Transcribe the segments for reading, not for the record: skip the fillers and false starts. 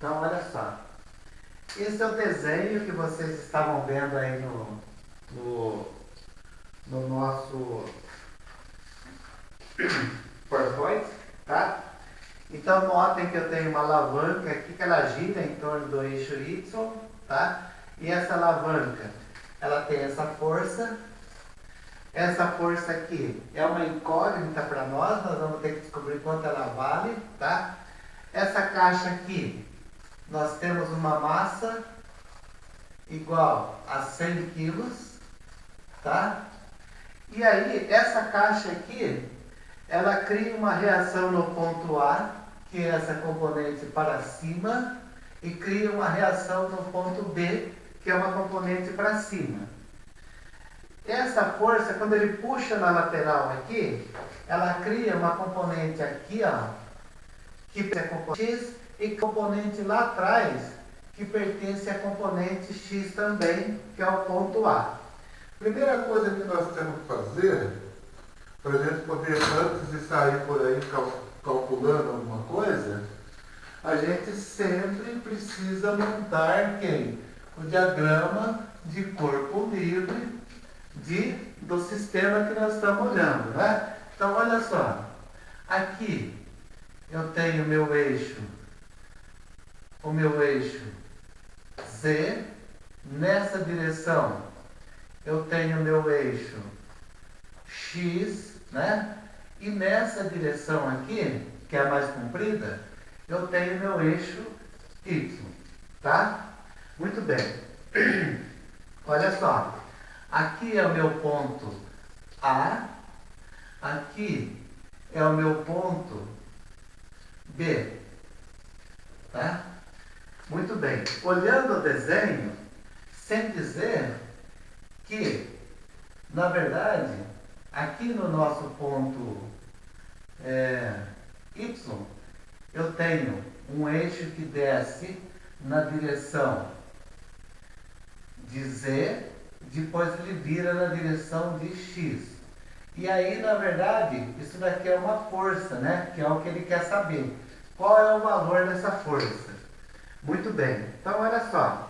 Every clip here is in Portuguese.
Então, olha só. Esse é o desenho que vocês estavam vendo aí no nosso PowerPoint, tá? Então, notem que eu tenho uma alavanca aqui que ela gira em torno do eixo Y, tá? E essa alavanca, ela tem essa força. Essa força aqui é uma incógnita para nós vamos ter que descobrir quanto ela vale, tá? Essa caixa aqui, nós temos uma massa igual a 100 quilos, tá? E aí, essa caixa aqui, ela cria uma reação no ponto A, que é essa componente para cima, e cria uma reação no ponto B, que é uma componente para cima. Essa força, quando ele puxa na lateral aqui, ela cria uma componente aqui, ó, que é a componente X, e componente lá atrás, que pertence à componente X também, que é o ponto A. Primeira coisa que nós temos que fazer, para a gente poder, antes de sair por aí calculando alguma coisa, A gente sempre precisa montar quem? O diagrama de corpo livre do sistema que nós estamos olhando, né? Então, olha só. Aqui eu tenho o meu eixo Z. Nessa direção eu tenho o meu eixo X, né? E nessa direção aqui, que é a mais comprida, eu tenho meu eixo Y, tá? Muito bem. Olha só. Aqui é o meu ponto A, aqui é o meu ponto B, tá? Muito bem. Olhando o desenho, sem dizer que, na verdade, aqui no nosso ponto Y, eu tenho um eixo que desce na direção de Z, depois ele vira na direção de X. E aí, na verdade, isso daqui é uma força, né? Que é o que ele quer saber. Qual é o valor dessa força? Muito bem. Então, olha só.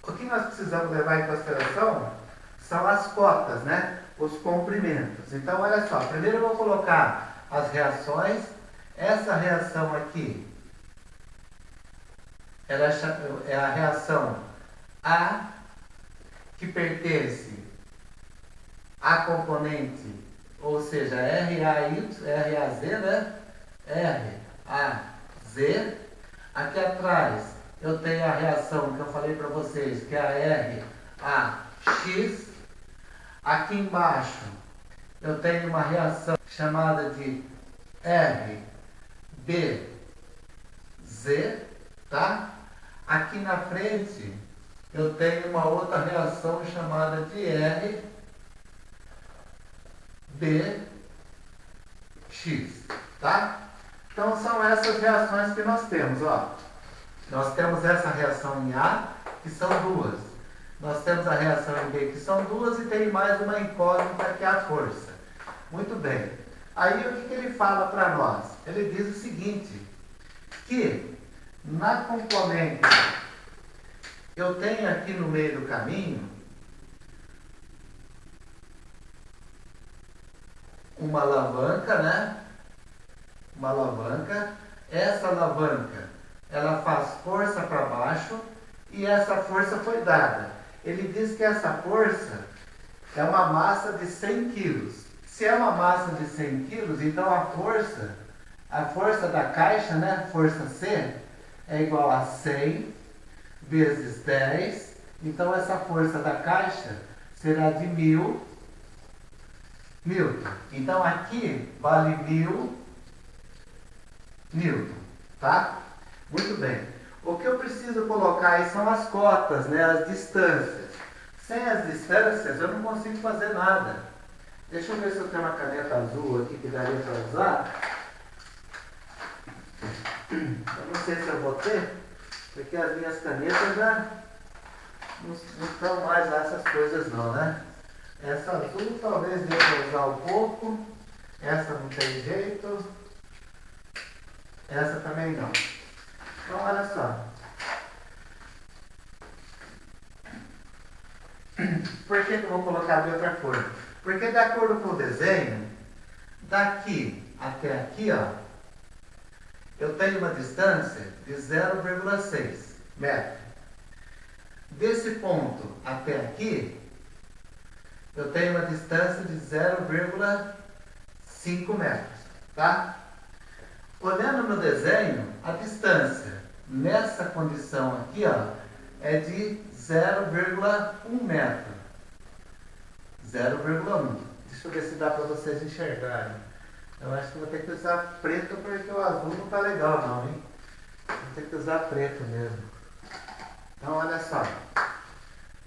O que nós precisamos levar em consideração são as cotas, né? Os comprimentos. Então, olha só. Primeiro eu vou colocar as reações. Essa reação aqui, ela é a reação A, que pertence à componente, ou seja, RAZ, né? RAZ. Aqui atrás eu tenho a reação que eu falei para vocês, que é a RAX. Aqui embaixo eu tenho uma reação chamada de RBZ, tá? Aqui na frente eu tenho uma outra reação chamada de RBX, tá? Então são essas reações que nós temos, ó. Nós temos essa reação em A, que são duas. Nós temos a reação em B, que são duas, e tem mais uma incógnita, que é a força. Muito bem. Aí o que ele fala para nós? Ele diz o seguinte, que na componente eu tenho aqui no meio do caminho uma alavanca, né? Uma alavanca. Essa alavanca, ela faz força para baixo e essa força foi dada. Ele diz que essa força é uma massa de 100 quilos. Se é uma massa de 100 quilos, então a força da caixa, né? Força C, é igual a 100 vezes 10. Então essa força da caixa será de 1000 Newton. Então aqui vale 1000 Newton, tá? Muito bem. O que eu preciso colocar aí são as cotas, né? As distâncias. Sem as distâncias eu não consigo fazer nada. Deixa eu ver se eu tenho uma caneta azul aqui que daria para usar. Eu não sei se eu vou ter, porque as minhas canetas já não estão mais lá essas coisas não, né? Essa azul talvez dê para usar um pouco. Essa não tem jeito. essa também não. Então, olha só. Por que eu vou colocar de outra cor? Porque de acordo com o desenho, daqui até aqui, ó, eu tenho uma distância de 0,6 metros. Desse ponto até aqui, eu tenho uma distância de 0,5 metros, tá? Olhando no desenho, a distância nessa condição aqui, ó, é de 0,1 metro. 0,1. Deixa eu ver se dá para vocês enxergarem. Eu acho que vou ter que usar preto porque o azul não tá legal não, hein? Vou ter que usar preto mesmo. Então, olha só.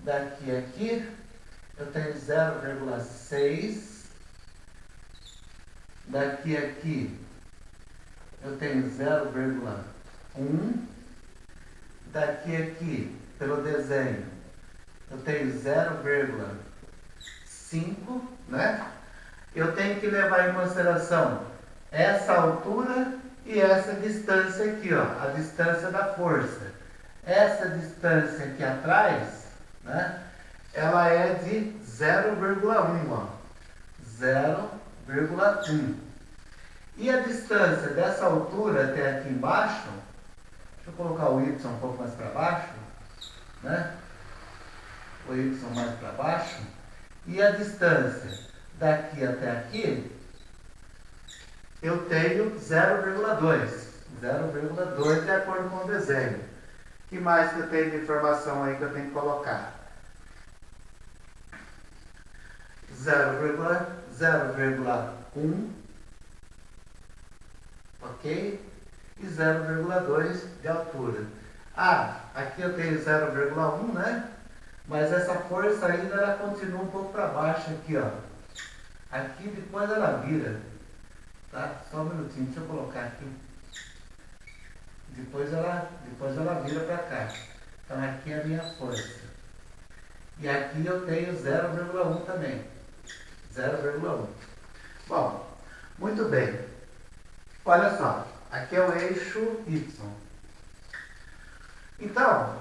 Daqui a aqui, eu tenho 0,6. Daqui a aqui, eu tenho 0,1. Daqui a aqui, pelo desenho, eu tenho 0,5, né? Eu tenho que levar em consideração essa altura e essa distância aqui, ó, a distância da força. Essa distância aqui atrás, né, ela é de 0,1, ó, 0,1. E a distância dessa altura até aqui embaixo, deixa eu colocar o Y um pouco mais para baixo, né, o Y mais para baixo, e a distância daqui até aqui, eu tenho 0,2. 0,2 de acordo com o desenho. O que mais que eu tenho de informação aí que eu tenho que colocar? 0,1, ok? E 0,2 de altura. Ah, aqui eu tenho 0,1, né? Mas essa força ainda ela continua um pouco para baixo aqui, ó. Aqui depois ela vira, tá? Só um minutinho, deixa eu colocar aqui. Depois ela vira para cá. Então aqui é a minha força. E aqui eu tenho 0,1 também. 0,1. Bom, muito bem. Olha só, aqui é o eixo Y. Então,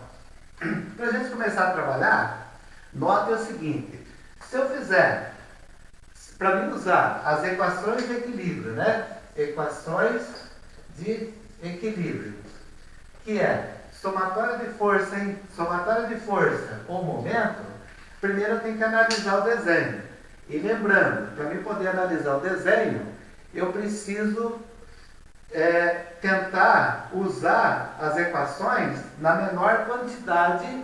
para a gente começar a trabalhar, note o seguinte. Se eu fizer, para mim usar as equações de equilíbrio, né? Equações de equilíbrio, que é somatória de força ou momento, primeiro eu tenho que analisar o desenho. E lembrando, para mim poder analisar o desenho, eu preciso tentar usar as equações na menor quantidade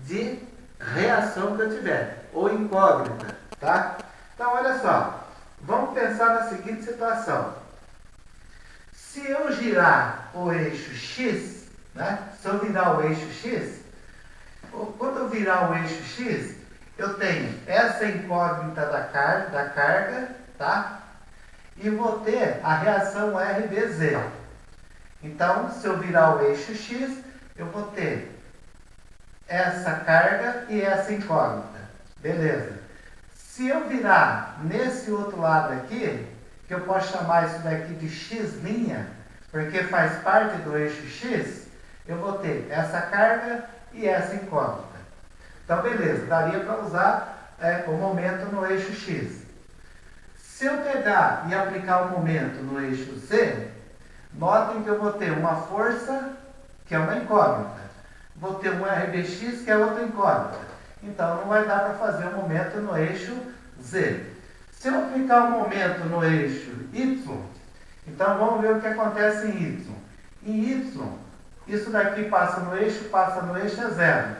de reação que eu tiver, ou incógnita, tá? Então, olha só, vamos pensar na seguinte situação. Se eu girar o eixo X, né? Se eu virar o eixo X, quando eu virar o eixo X, eu tenho essa incógnita da carga, tá? E vou ter a reação RBZ. Então, se eu virar o eixo X, eu vou ter essa carga e essa incógnita. Beleza. Se eu virar nesse outro lado aqui, que eu posso chamar isso daqui de X', porque faz parte do eixo X, eu vou ter essa carga e essa incógnita. Então, beleza, daria para usar o momento no eixo X. Se eu pegar e aplicar o momento no eixo Z, notem que eu vou ter uma força, que é uma incógnita. Vou ter um RBX, que é outra incógnita. Então, não vai dar para fazer o momento no eixo Z. Se eu aplicar o momento no eixo Y, então vamos ver o que acontece em Y. Em Y, isso daqui passa no eixo é zero.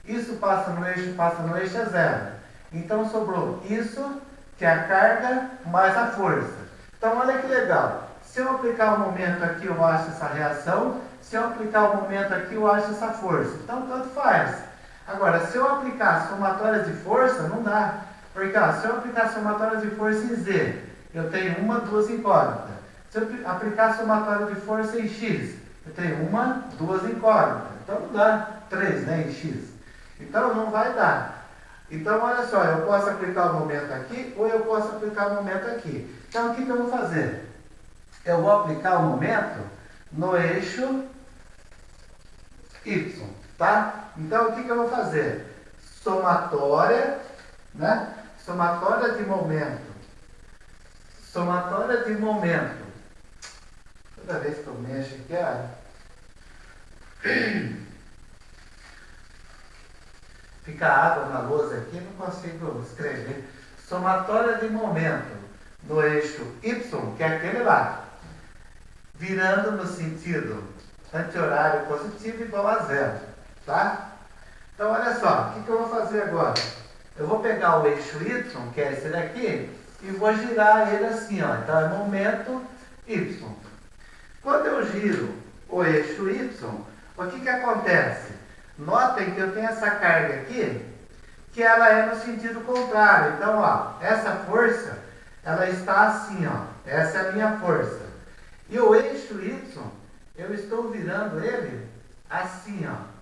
Isso passa no eixo é zero. Então, sobrou isso, que é a carga mais a força. Então, olha que legal. Se eu aplicar o momento aqui, eu acho essa reação. Se eu aplicar o momento aqui, eu acho essa força. Então, tanto faz. Agora, se eu aplicar somatórias de força, não dá. Porque, ó, se eu aplicar somatórias de força em Z, eu tenho uma, duas incógnitas. Se eu aplicar somatória de força em X, eu tenho uma, duas incógnitas. Então, não dá 3, né, em X. Então, não vai dar. Então, olha só, eu posso aplicar o momento aqui ou eu posso aplicar o momento aqui. Então, o que eu vou fazer? Eu vou aplicar o momento no eixo Y, tá? Então, o que eu vou fazer? Somatória, né? Somatória de momento. Somatória de momento. Toda vez que eu mexo aqui, fica água na lousa aqui, não consigo escrever. Somatória de momento no eixo Y, que é aquele lá, virando no sentido anti-horário positivo igual a zero, tá? Então, olha só, o que eu vou fazer agora? Eu vou pegar o eixo Y, que é esse daqui, e vou girar ele assim, ó. Então, é momento Y. Quando eu giro o eixo Y, o que acontece? Notem que eu tenho essa carga aqui, que ela é no sentido contrário. Então, ó, essa força, ela está assim, ó. Essa é a minha força. E o eixo Y, eu estou virando ele assim, ó.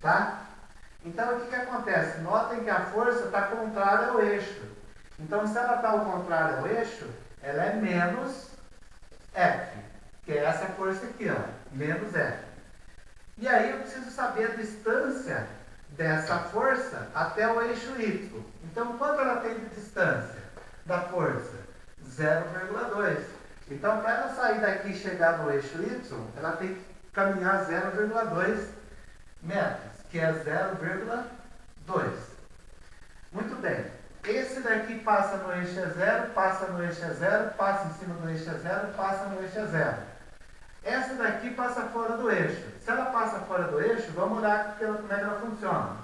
Tá? Então, o que acontece? Notem que a força está contrária ao eixo. Então, se ela está ao contrário ao eixo, ela é menos F, que é essa força aqui, ó, menos F. E aí eu preciso saber a distância dessa força até o eixo Y. Então, quanto ela tem de distância da força? 0,2. Então, para ela sair daqui e chegar no eixo Y, ela tem que caminhar 0,2 metros, que é 0,2. Muito bem. Esse daqui passa no eixo E0, passa no eixo E0, passa em cima do eixo E0, passa no eixo E0. Essa daqui passa fora do eixo. Se ela passa fora do eixo, vamos olhar como é que ela funciona.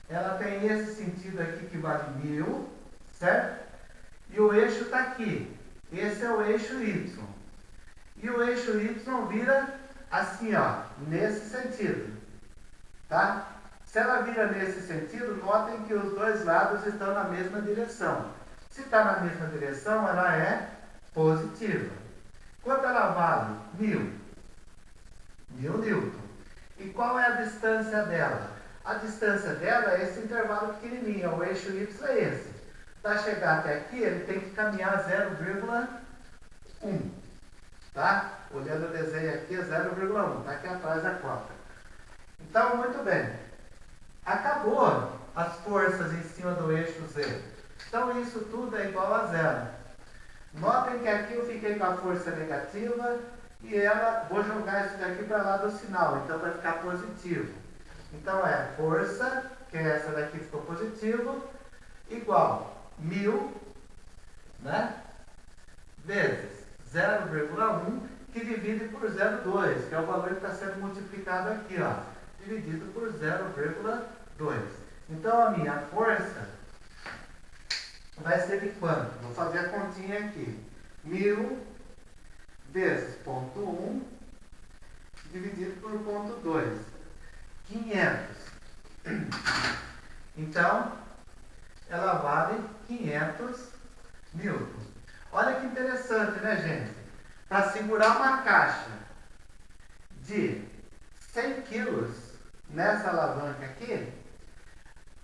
Ela tem esse sentido aqui que vale 1000, certo? E o eixo está aqui. Esse é o eixo Y. E o eixo Y vira assim, ó, nesse sentido. Tá? Se ela vira nesse sentido, notem que os dois lados estão na mesma direção. Se está na mesma direção, ela é positiva. Quanto ela vale? 1000. 1000 newton. E qual é a distância dela? A distância dela é esse intervalo pequenininho, o eixo Y é esse. Para chegar até aqui, ele tem que caminhar 0,1. Tá? Olhando o desenho aqui, é 0,1. Está aqui atrás a conta. Então, muito bem. Acabou as forças em cima do eixo Z. Então, isso tudo é igual a zero. Notem que aqui eu fiquei com a força negativa e vou jogar isso daqui para lá do sinal. Então, vai ficar positivo. Então, é força, que essa daqui ficou positivo, igual 1000, né? Vezes 0,1, que divide por 0,2, que é o valor que está sendo multiplicado aqui, ó, dividido por 0,2. Então, a minha força vai ser de quanto? Vou fazer a continha aqui. 1000 vezes ponto 1 dividido por ponto 2. 500. Então, ela vale 500 newton. Olha que interessante, né, gente? Para segurar uma caixa de 100 quilos nessa alavanca aqui,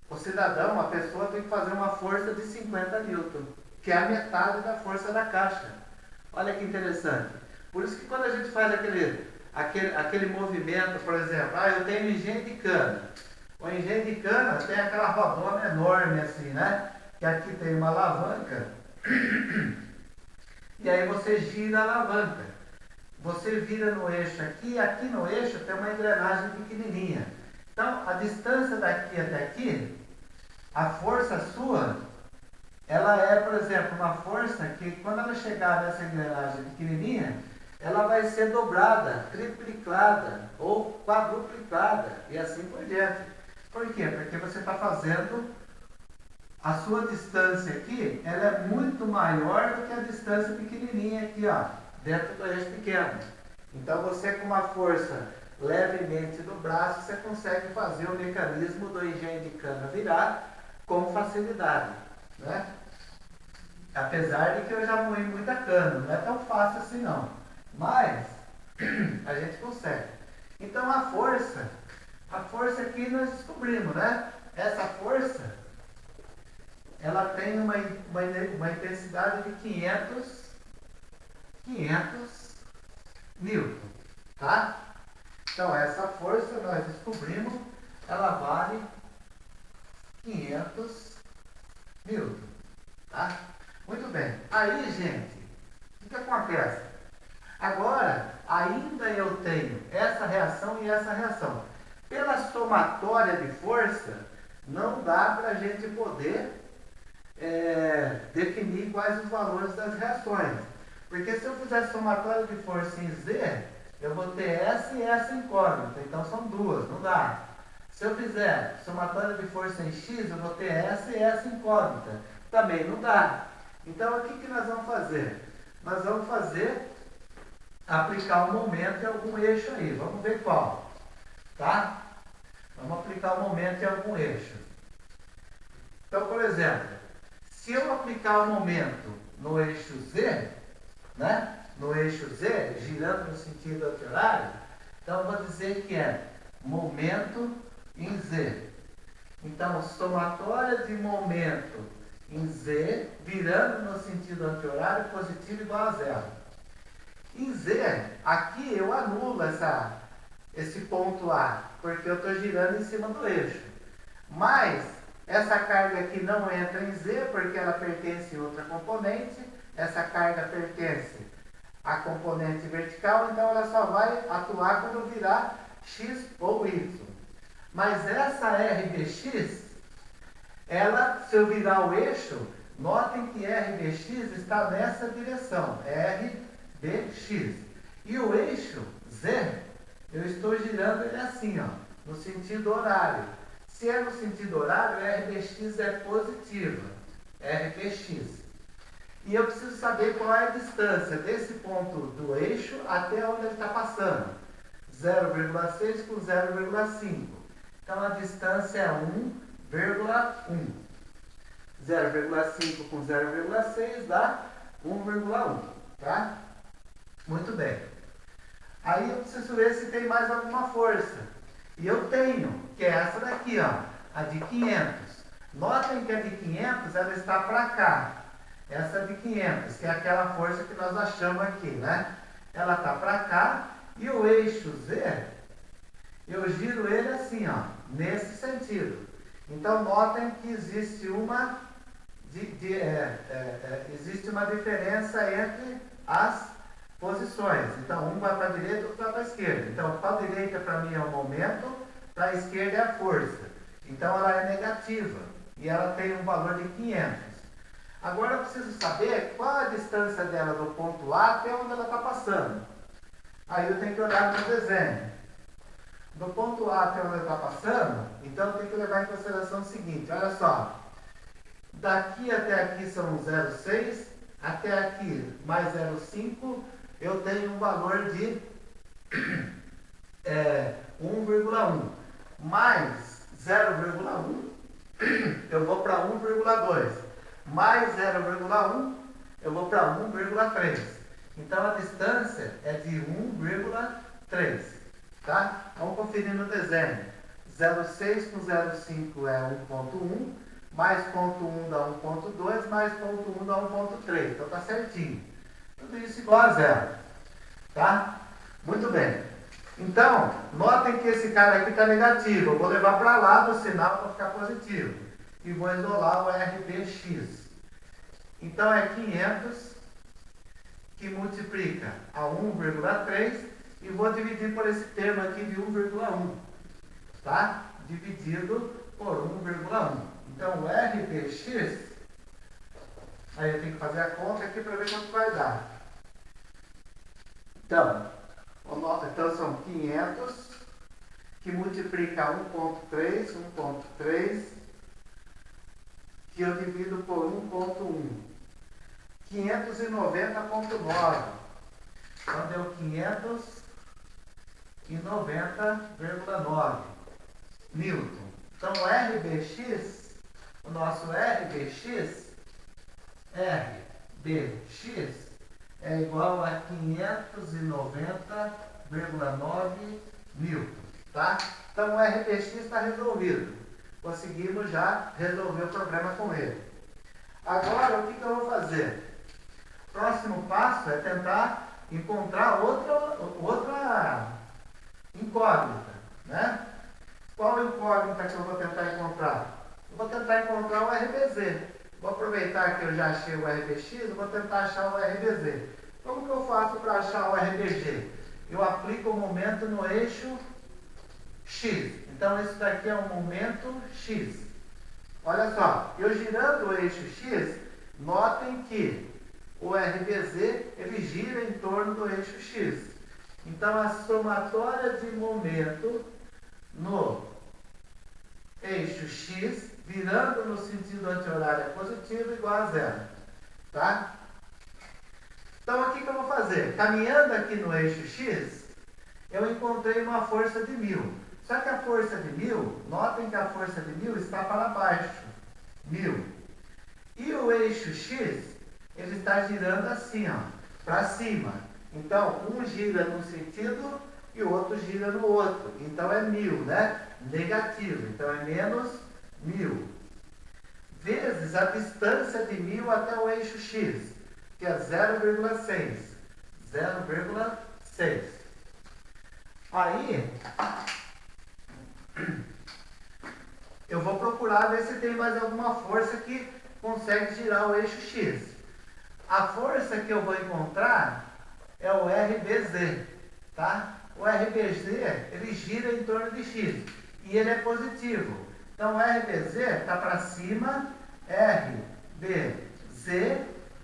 o cidadão, a pessoa tem que fazer uma força de 50 newton, que é a metade da força da caixa. Olha que interessante. Por isso que quando a gente faz aquele movimento, por exemplo, eu tenho engenho de cana. O engenho de cana tem aquela rodona enorme assim, né? Que aqui tem uma alavanca. E aí você gira a alavanca. Você vira no eixo aqui, e aqui no eixo tem uma engrenagem pequenininha. Então, a distância daqui até aqui, a força sua, ela é, por exemplo, uma força que quando ela chegar nessa engrenagem pequenininha, ela vai ser dobrada, triplicada ou quadruplicada e assim por diante. Por quê? Porque você está fazendo a sua distância aqui, ela é muito maior do que a distância pequenininha aqui, ó, dentro do eixo pequeno. Então você com uma força levemente do braço, você consegue fazer o mecanismo do engenho de cana virar com facilidade, né? Apesar de que eu já moí muita cana, não é tão fácil assim não, mas a gente consegue. Então a força aqui nós descobrimos, né? Essa força, ela tem uma intensidade de 500 newton, tá? Então essa força nós descobrimos, ela vale 500 newton, tá? Muito bem. Aí, gente, o que acontece? Agora, ainda eu tenho essa reação e essa reação. Pela somatória de força, não dá para a gente poder definir quais os valores das reações. Porque se eu fizer somatória de força em Z, eu vou ter essa e essa incógnita. Então são duas, não dá. Se eu fizer somatória de força em X, eu vou ter essa e essa incógnita. Também não dá. Então o que nós vamos fazer? Nós vamos aplicar o momento em algum eixo aí. Vamos ver qual. Tá? Vamos aplicar o momento em algum eixo. Então, por exemplo, se eu aplicar o momento no eixo Z, né? No eixo Z, girando no sentido anti-horário, então eu vou dizer que é momento em Z. Então, somatória de momento em Z, virando no sentido anti-horário, positivo igual a zero. Em Z, aqui eu anulo esse ponto A, porque eu estou girando em cima do eixo. Mas essa carga aqui não entra em Z, porque ela pertence a outra componente. Essa carga pertence à componente vertical, então ela só vai atuar quando virar X ou Y. Mas essa RBX, ela, se eu virar o eixo, notem que RBX está nessa direção, RBX. E o eixo Z, eu estou girando ele assim, ó, no sentido horário. Se é no sentido horário, RBX é positiva, RBX. E eu preciso saber qual é a distância desse ponto do eixo até onde ele está passando. 0,6 com 0,5. Então a distância é 1,1. 0,5 com 0,6 dá 1,1. Tá? Muito bem. Aí eu preciso ver se tem mais alguma força. E eu tenho, que é essa daqui, ó, a de 500. Notem que a de 500 ela está para cá. Essa de 500, que é aquela força que nós achamos aqui, né? Ela está para cá e o eixo Z, eu giro ele assim, ó, nesse sentido. Então, notem que existe uma diferença entre as posições. Então, um vai para a direita, outro vai para a esquerda. Então, para a direita, para mim, é o momento, para a esquerda é a força. Então, ela é negativa e ela tem um valor de 500. Agora, eu preciso saber qual a distância dela do ponto A até onde ela está passando. Aí eu tenho que olhar no desenho. Do ponto A até onde ela está passando, então eu tenho que levar em consideração o seguinte, olha só. Daqui até aqui são 0,6, até aqui mais 0,5, eu tenho um valor de 1,1. Mais 0,1, eu vou para 1,2. Mais 0,1, eu vou para 1,3. Então a distância é de 1,3. Tá? Vamos conferir no desenho. 0,6 com 0,5 é 1,1, mais 0,1 dá 1,2, mais 0,1 dá 1,3. Então tá certinho. Tudo isso igual a zero. Tá? Muito bem. Então, notem que esse cara aqui está negativo. Eu vou levar para lá do sinal para ficar positivo. E vou isolar o RBX. Então é 500 que multiplica a 1,3 e vou dividir por esse termo aqui de 1,1. Tá? Dividido por 1,1. Então o RBX, aí eu tenho que fazer a conta aqui para ver quanto vai dar. Então são 500 que multiplica 1,3, que eu divido por 1,1. 590,9. Então deu 590,9 newton. Então o RBX, o nosso RBX é igual a 590,9 newton. Tá? Então o RBX está resolvido. Conseguimos já resolver o problema com ele. Agora, o que eu vou fazer? O próximo passo é tentar encontrar outra incógnita, né? Qual incógnita que eu vou tentar encontrar? Eu vou tentar encontrar o RBZ. Vou aproveitar que eu já achei o RBX, eu vou tentar achar o RBZ. Como que eu faço para achar o RBG? Eu aplico o momento no eixo X. Então, isso daqui é um momento X. Olha só, eu girando o eixo X, notem que o RBZ ele gira em torno do eixo X. Então, a somatória de momento no eixo X, virando no sentido anti-horário é positivo, igual a zero. Tá? Então, o que eu vou fazer? Caminhando aqui no eixo X, eu encontrei uma força de 1000. Só que a força de 1000, notem que a força de 1000 está para baixo. 1000. E o eixo X, ele está girando assim, ó, para cima. Então, um gira num sentido e o outro gira no outro. Então, é 1000, né? Negativo. Então, é menos 1000. Vezes a distância de 1000 até o eixo X, que é 0,6. 0,6. Aí, eu vou procurar ver se tem mais alguma força que consegue girar o eixo X. A força que eu vou encontrar é o RBZ, tá? O RBZ, ele gira em torno de X e ele é positivo. Então, o RBZ está para cima, RBZ,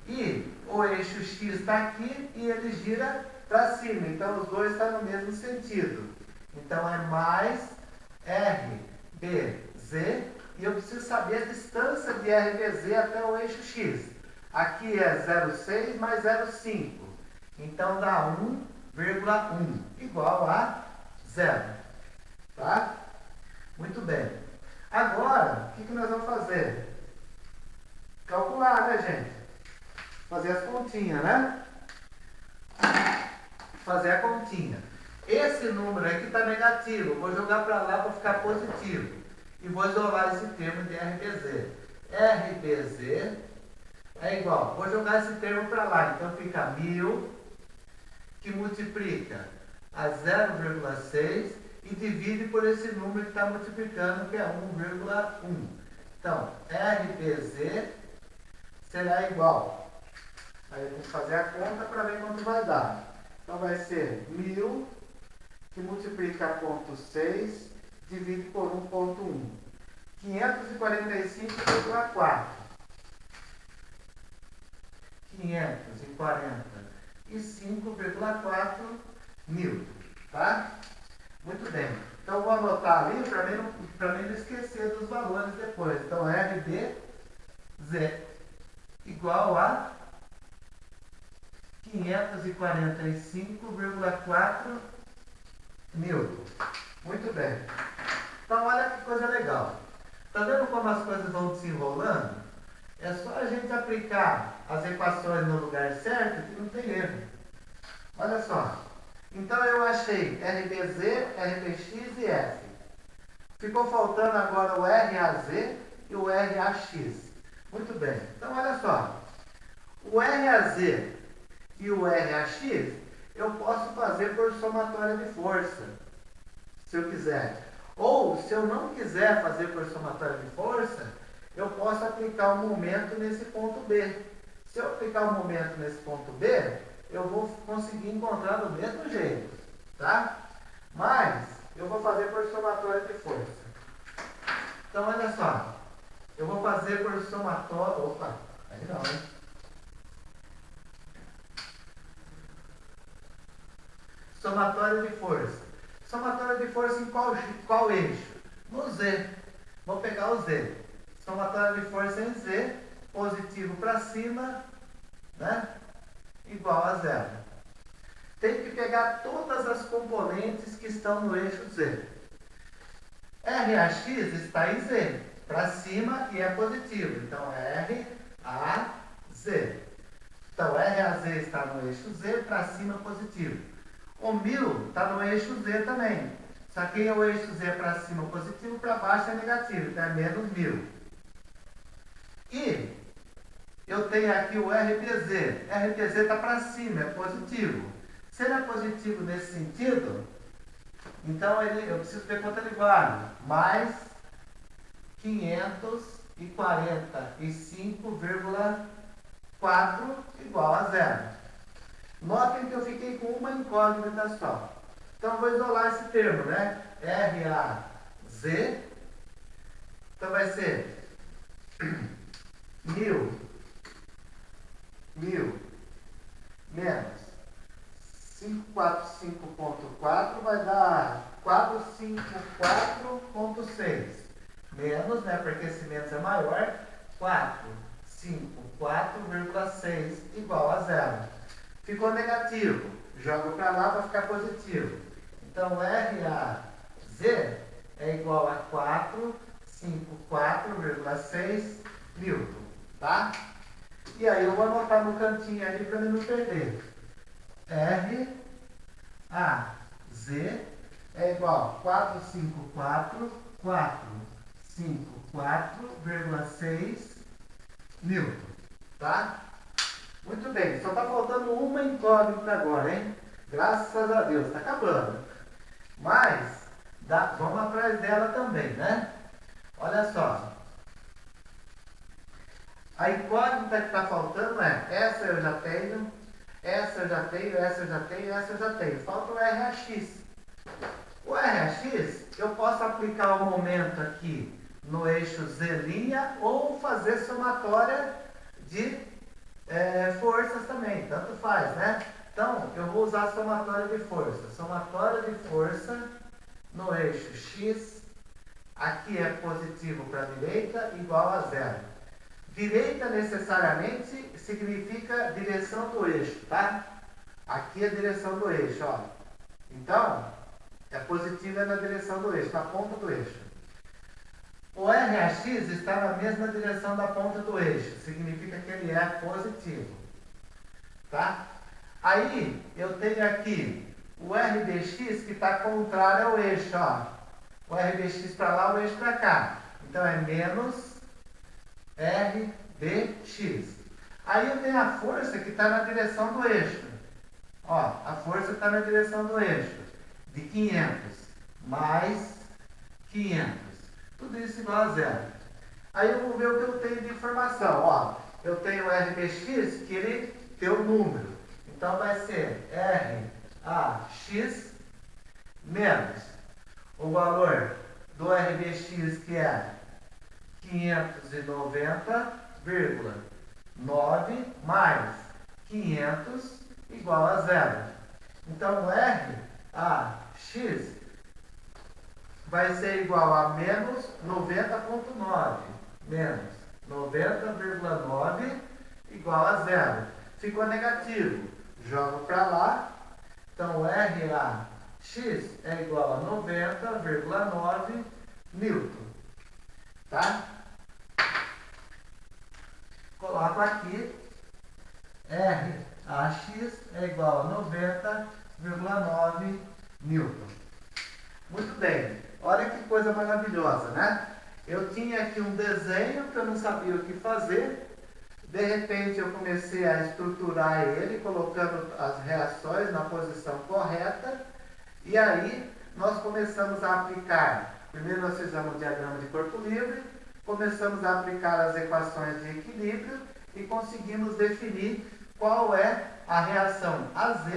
e o eixo X está aqui e ele gira para cima. Então, os dois estão no mesmo sentido. Então, é mais RBZ, e eu preciso saber a distância de RBZ até o eixo X. Aqui é 0,6 mais 0,5. Então, dá 1,1, igual a 0. Tá? Muito bem. Agora, o que nós vamos fazer? Calcular, né, gente? Fazer as continhas, né? Fazer a continha. Esse número aqui está negativo. Eu vou jogar para lá para ficar positivo. E vou isolar esse termo de RBZ. RBZ é igual. Vou jogar esse termo para lá. Então, fica 1000, que multiplica a 0,6 e divide por esse número que está multiplicando, que é 1,1. Então, RBZ será igual. Aí eu tenho que fazer a conta para ver quanto vai dar. Então, vai ser 1000, que multiplica 0,6, divide por 1,1. 545,4. 545,4 mil. Tá? Muito bem. Então, eu vou anotar ali para mim não esquecer dos valores depois. Então, RBZ igual a 545,4 mil. Muito bem. Então, olha que coisa legal. Está vendo como as coisas vão desenrolando? É só a gente aplicar as equações no lugar certo que não tem erro. Olha só. Então, eu achei RBZ, RBX e F. Ficou faltando agora o RAZ e o RAX. Muito bem. Então, olha só. O RAZ e o RAX eu posso fazer por somatória de força, se eu quiser. Ou, se eu não quiser fazer por somatória de força, eu posso aplicar o momento nesse ponto B. Se eu aplicar o momento nesse ponto B, eu vou conseguir encontrar do mesmo jeito, tá? Mas, eu vou fazer por somatória de força. Então, olha só. Eu vou fazer por somatória... Opa, aí não, hein? Somatória de força. Somatória de força em qual eixo? No Z. Vou pegar o Z. Somatória de força em Z, positivo para cima, né? Igual a 0. Tem que pegar todas as componentes que estão no eixo Z. RAX está em Z, para cima e é positivo. Então, RAZ. Então, RAZ está no eixo Z, para cima positivo. O 1000 está no eixo Z também. Só que o eixo Z para cima positivo, para baixo é negativo. Então, é menos 1000. E eu tenho aqui o RBZ. RBZ está para cima, é positivo. Se ele é positivo nesse sentido, Então eu preciso ver quanto ele vale. Mais 545,4 igual a zero. Notem que eu fiquei com uma incógnita só. Então eu vou isolar esse termo, né? RAZ. Então vai ser 1000 menos 545,4 vai dar 454,6. Menos, né? Porque esse menos é maior. 454,6 igual a zero. Ficou negativo. Jogo para lá para ficar positivo. Então, RAZ é igual a 454,6 Newton. Tá? E aí eu vou anotar no cantinho ali para não perder. RAZ é igual a 454,6 Newton. Tá? Muito bem, só está faltando uma incógnita agora, hein? Graças a Deus, está acabando. Mas, vamos atrás dela também, né? Olha só. A incógnita que está faltando é, essa eu já tenho, essa eu já tenho, essa eu já tenho, essa eu já tenho. Falta o RAX. O RAX, eu posso aplicar o momento aqui no eixo Z' ou fazer somatória de forças também, tanto faz, né? Então, eu vou usar a somatória de força. Somatória de força no eixo X, aqui é positivo para a direita, igual a zero. Direita necessariamente significa direção do eixo, tá? Aqui é a direção do eixo, ó. Então, é positivo na direção do eixo, na ponta do eixo. O RAX está na mesma direção da ponta do eixo, significa que ele é positivo. Tá? Aí, eu tenho aqui o RBX que está contrário ao eixo, ó. O RBX para lá, o eixo para cá. Então, é menos RBX. Aí eu tenho a força que está na direção do eixo. Ó, a força está na direção do eixo. De 500 mais 500. Tudo isso igual a zero. Aí eu vou ver o que eu tenho de informação. Ó, eu tenho o RBX que ele tem o número. Então vai ser RAX menos o valor do RBX que é 590,9 mais 500 igual a zero. Então, o RAX vai ser igual a menos 90,9. Menos 90,9 igual a zero. Ficou negativo. Jogo para lá. Então, o RAX é igual a 90,9 Newton. Tá? Coloco aqui, RAX é igual a 90,9 Newton. Muito bem, olha que coisa maravilhosa, né? Eu tinha aqui um desenho que eu não sabia o que fazer. De repente eu comecei a estruturar ele, colocando as reações na posição correta. E aí nós começamos a aplicar. Primeiro nós fizemos o diagrama de corpo livre, começamos a aplicar as equações de equilíbrio e conseguimos definir qual é a reação AZ,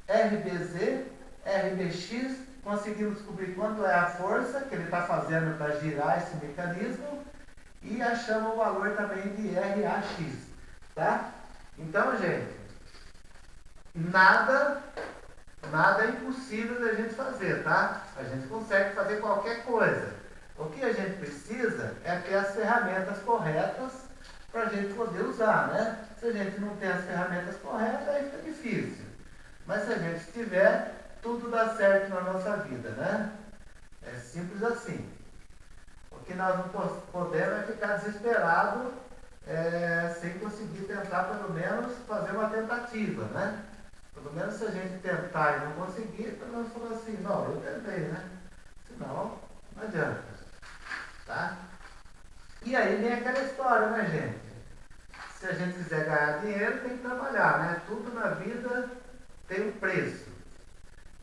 RBZ, RBX, conseguimos descobrir quanto é a força que ele está fazendo para girar esse mecanismo e achamos o valor também de RAX, tá? Então, gente, nada é impossível da gente fazer, tá? A gente consegue fazer qualquer coisa. O que a gente precisa é ter as ferramentas corretas para a gente poder usar, né? Se a gente não tem as ferramentas corretas, aí fica difícil. Mas se a gente tiver, tudo dá certo na nossa vida, né? É simples assim. O que nós não podemos é ficar desesperado sem conseguir tentar, pelo menos, fazer uma tentativa, né? Pelo menos se a gente tentar e não conseguir, pelo menos falar assim, não, eu tentei, né? Senão, não adianta. Tá? E aí vem aquela história, né, gente? Se a gente quiser ganhar dinheiro, tem que trabalhar, né? Tudo na vida tem um preço.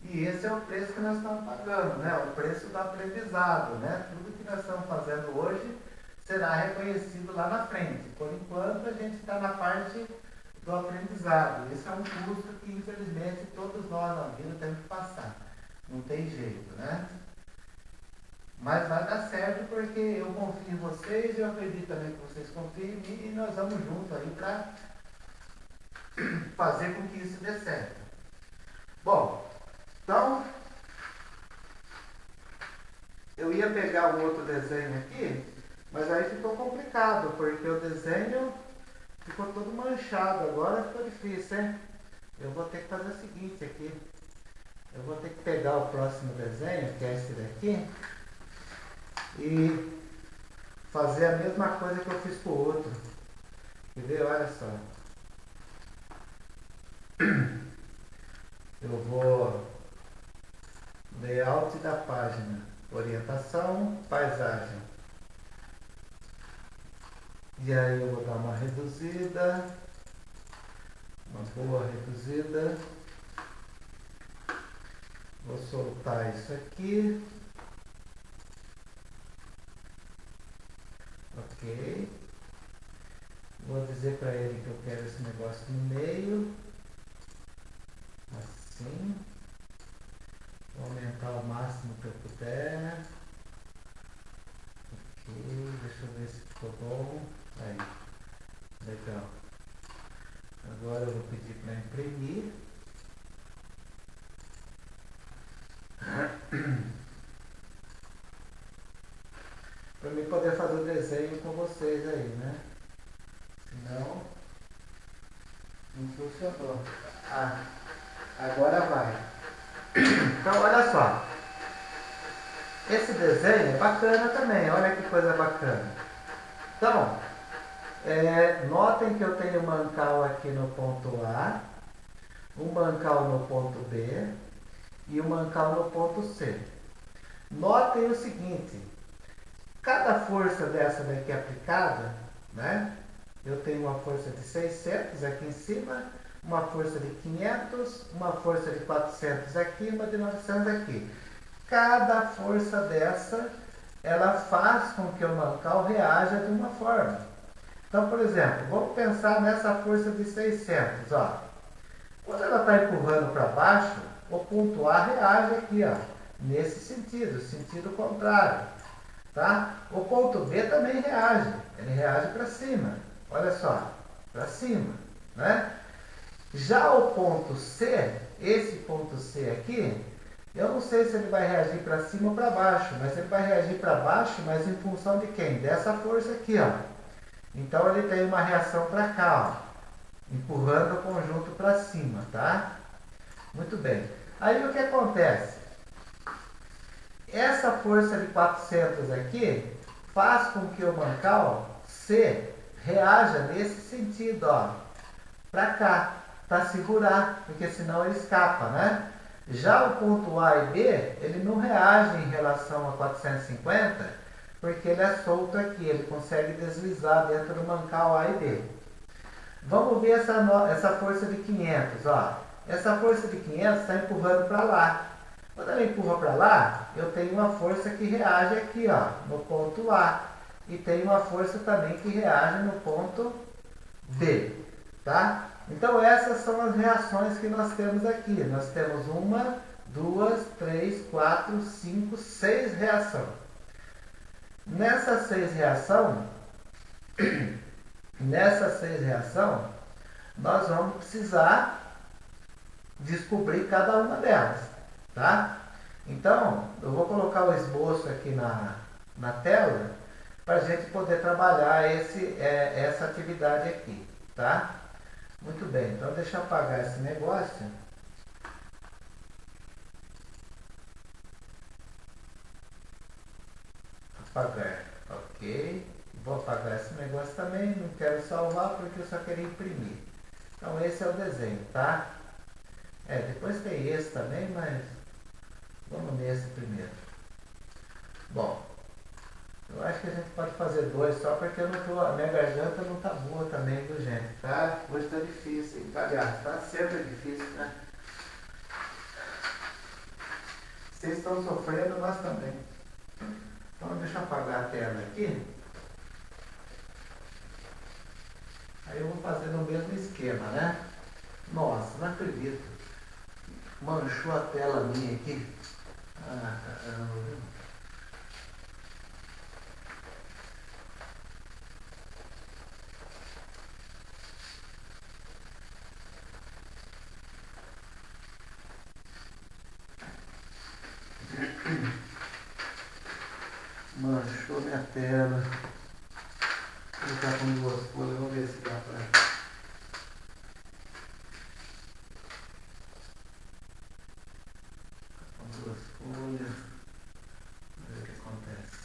E esse é o preço que nós estamos pagando, né? O preço do aprendizado, né? Tudo que nós estamos fazendo hoje será reconhecido lá na frente. Por enquanto, a gente está na parte do aprendizado. Esse é um custo que, infelizmente, todos nós na vida temos que passar. Não tem jeito, né? Mas vai dar certo porque eu confio em vocês, eu acredito também que vocês confiam em mim e nós vamos juntos aí para fazer com que isso dê certo. Bom, então, eu ia pegar um outro desenho aqui, mas aí ficou complicado, porque o desenho ficou todo manchado, agora ficou difícil, hein? Eu vou ter que fazer o seguinte aqui, eu vou ter que pegar o próximo desenho, que é esse daqui, e fazer a mesma coisa que eu fiz com o outro. Quer ver? Olha só. Eu vou layout da página, orientação, paisagem. E aí eu vou dar uma reduzida, uma boa reduzida. Vou soltar isso aqui. Ok. Vou dizer para ele que eu quero esse negócio no meio. Assim. Vou aumentar o máximo que eu puder. Ok. Deixa eu ver se ficou bom. Aí. Legal. Agora eu vou pedir para imprimir. Para mim poder fazer o desenho com vocês aí, né? Senão, não funcionou. Ah, agora vai. Então, olha só. Esse desenho é bacana também, olha que coisa bacana. Então, notem que eu tenho um mancal aqui no ponto A, um mancal no ponto B e um mancal no ponto C. Notem o seguinte, cada força dessa daqui aplicada, né? Eu tenho uma força de 600 aqui em cima, uma força de 500, uma força de 400 aqui, uma de 900 aqui. Cada força dessa, ela faz com que o mancal reaja de uma forma. Então, por exemplo, vamos pensar nessa força de 600, ó. Quando ela está empurrando para baixo, o ponto A reage aqui, ó, nesse sentido, sentido contrário, tá? O ponto B também reage, ele reage para cima, olha só, para cima, né? Já o ponto C, esse ponto C aqui, eu não sei se ele vai reagir para cima ou para baixo, mas ele vai reagir para baixo, mas em função de quem? Dessa força aqui, ó. Então ele tem uma reação para cá, ó, empurrando o conjunto para cima, tá? Muito bem. Aí o que acontece? Essa força de 400 aqui faz com que o mancal C reaja nesse sentido, ó, para cá, para segurar, porque senão ele escapa, né? Já o ponto A e B, ele não reage em relação a 450, porque ele é solto aqui, ele consegue deslizar dentro do mancal A e B. Vamos ver essa força de 500, ó. Essa força de 500 está empurrando para lá. Quando ela empurra para lá, eu tenho uma força que reage aqui, ó, no ponto A. E tem uma força também que reage no ponto B, tá? Então essas são as reações que nós temos aqui. Nós temos 1, 2, 3, 4, 5, 6 reações. Nessas 6 reações, nós vamos precisar descobrir cada uma delas, tá? Então, eu vou colocar o esboço aqui na tela para a gente poder trabalhar essa atividade aqui, tá? Muito bem, então deixa eu apagar esse negócio. Apagar, ok. Vou apagar esse negócio também, não quero salvar porque eu só queria imprimir. Então esse é o desenho, tá? Depois tem esse também, mas vamos nesse primeiro. Bom, eu acho que a gente pode fazer 2 só porque a minha garganta não tá boa também, viu, gente? Tá? Hoje tá difícil, aliás, tá sempre difícil, né? Vocês estão sofrendo, nós também. Então deixa eu apagar a tela aqui. Aí eu vou fazer no mesmo esquema, né? Nossa, não acredito. Manchou a tela minha aqui. Ah, caramba. Manchou minha tela. Vou colocar com duas folhas, vamos ver se dá pra. Com duas folhas. Vamos ver o que acontece.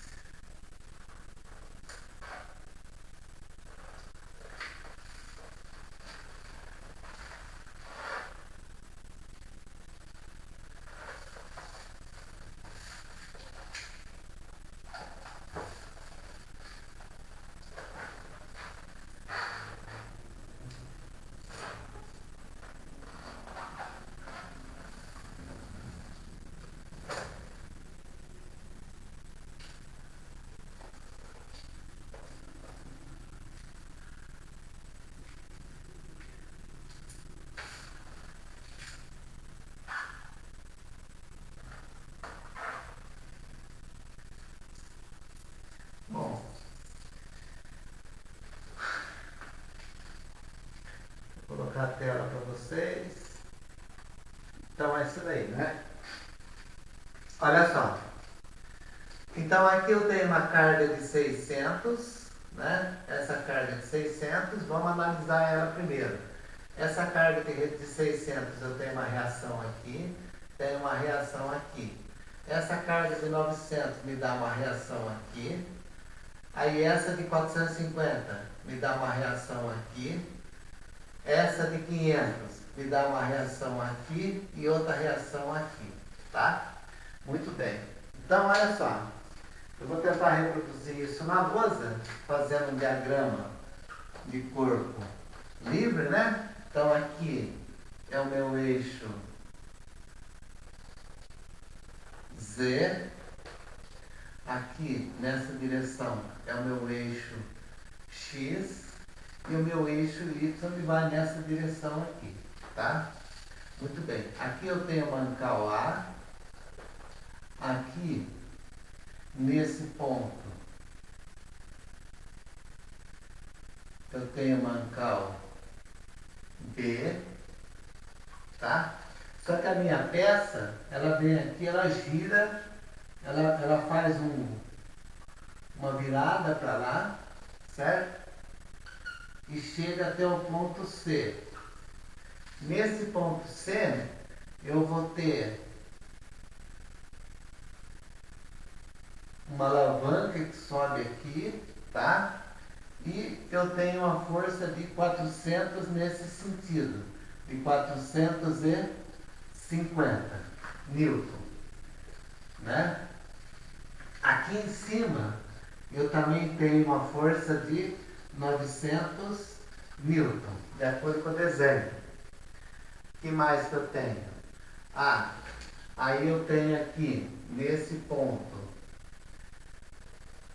Bom, vou colocar a tela para vocês. Então é isso daí, né? Olha só. Então aqui eu tenho uma carga de 600, né? Essa carga de 600, vamos analisar ela primeiro. Essa carga de 600 eu tenho uma reação aqui, tenho uma reação aqui. Essa carga de 900 me dá uma reação aqui. Aí essa de 450 me dá uma reação aqui. Essa de 500 me dá uma reação aqui e outra reação aqui, tá? Muito bem. Então, olha só. Eu vou tentar reproduzir isso na lousa, fazendo um diagrama de corpo livre, né? Então, aqui é o meu eixo Z. Aqui, nessa direção, é o meu eixo X. E o meu eixo Y vai nessa direção aqui, tá? Muito bem. Aqui eu tenho mancal A. Aqui, nesse ponto, eu tenho mancal B, tá? Só que a minha peça, ela vem aqui, ela gira, ela faz uma virada para lá, certo? E chega até o ponto C. Nesse ponto C, eu vou ter uma alavanca que sobe aqui, tá? E eu tenho uma força de 400 nesse sentido, de 450 Newton, né? Aqui em cima, eu também tenho uma força de 900 Newton, de acordo com o desenho. O que mais que eu tenho? Ah, aí eu tenho aqui, nesse ponto,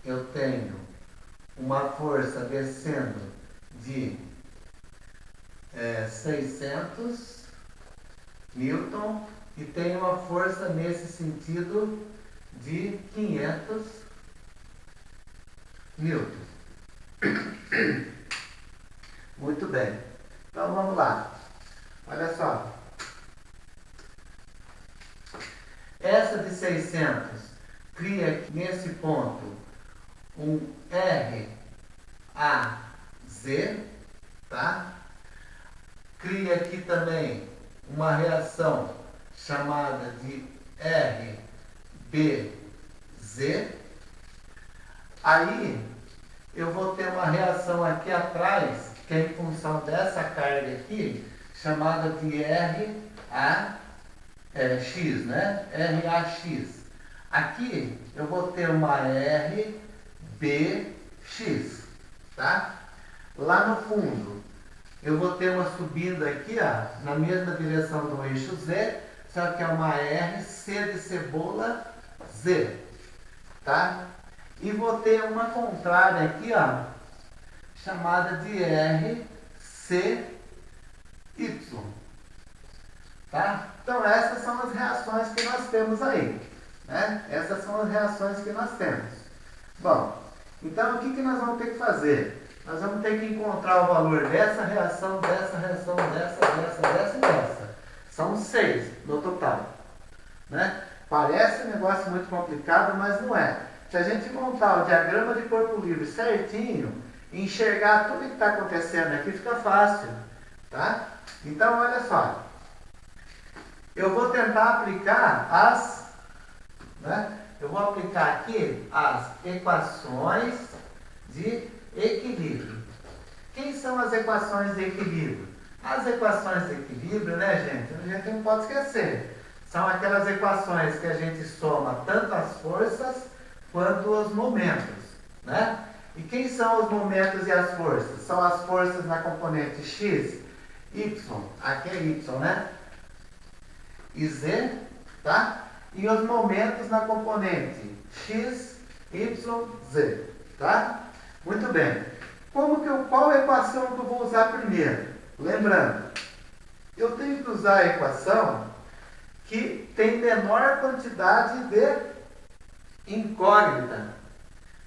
eu tenho uma força descendo de 600 Newton e tenho uma força nesse sentido de 500 Newton. Muito bem. Então vamos lá. Olha só. Essa de 600 cria aqui nesse ponto um RAZ, tá? Cria aqui também uma reação chamada de RBZ. Aí eu vou ter uma reação aqui atrás, que é em função dessa carga aqui, chamada de RAX, né? RAX. Aqui eu vou ter uma RBX, tá? Lá no fundo eu vou ter uma subida aqui, ó, na mesma direção do eixo Z, Isso aqui é uma R, C de cebola, Z. Tá? E vou ter uma contrária aqui, ó, chamada de R, C, Y. Tá? Então essas são as reações que nós temos aí. Né? Essas são as reações que nós temos. Bom, então o que nós vamos ter que fazer? Nós vamos ter que encontrar o valor dessa reação, dessa reação, dessa e dessa. São 6 no total. Né? Parece um negócio muito complicado, mas não é. Se a gente montar o diagrama de corpo livre certinho, enxergar tudo que está acontecendo aqui, fica fácil. Tá? Então, olha só. Eu vou tentar aplicar eu vou aplicar aqui as equações de equilíbrio. Quem são as equações de equilíbrio? As equações de equilíbrio, né, gente? A gente não pode esquecer. São aquelas equações que a gente soma tanto as forças quanto os momentos, né? E quem são os momentos e as forças? São as forças na componente x, y, aqui é y, né? E z, tá? E os momentos na componente x, y, z, tá? Muito bem. Qual a equação que eu vou usar primeiro? Lembrando, eu tenho que usar a equação que tem menor quantidade de incógnita,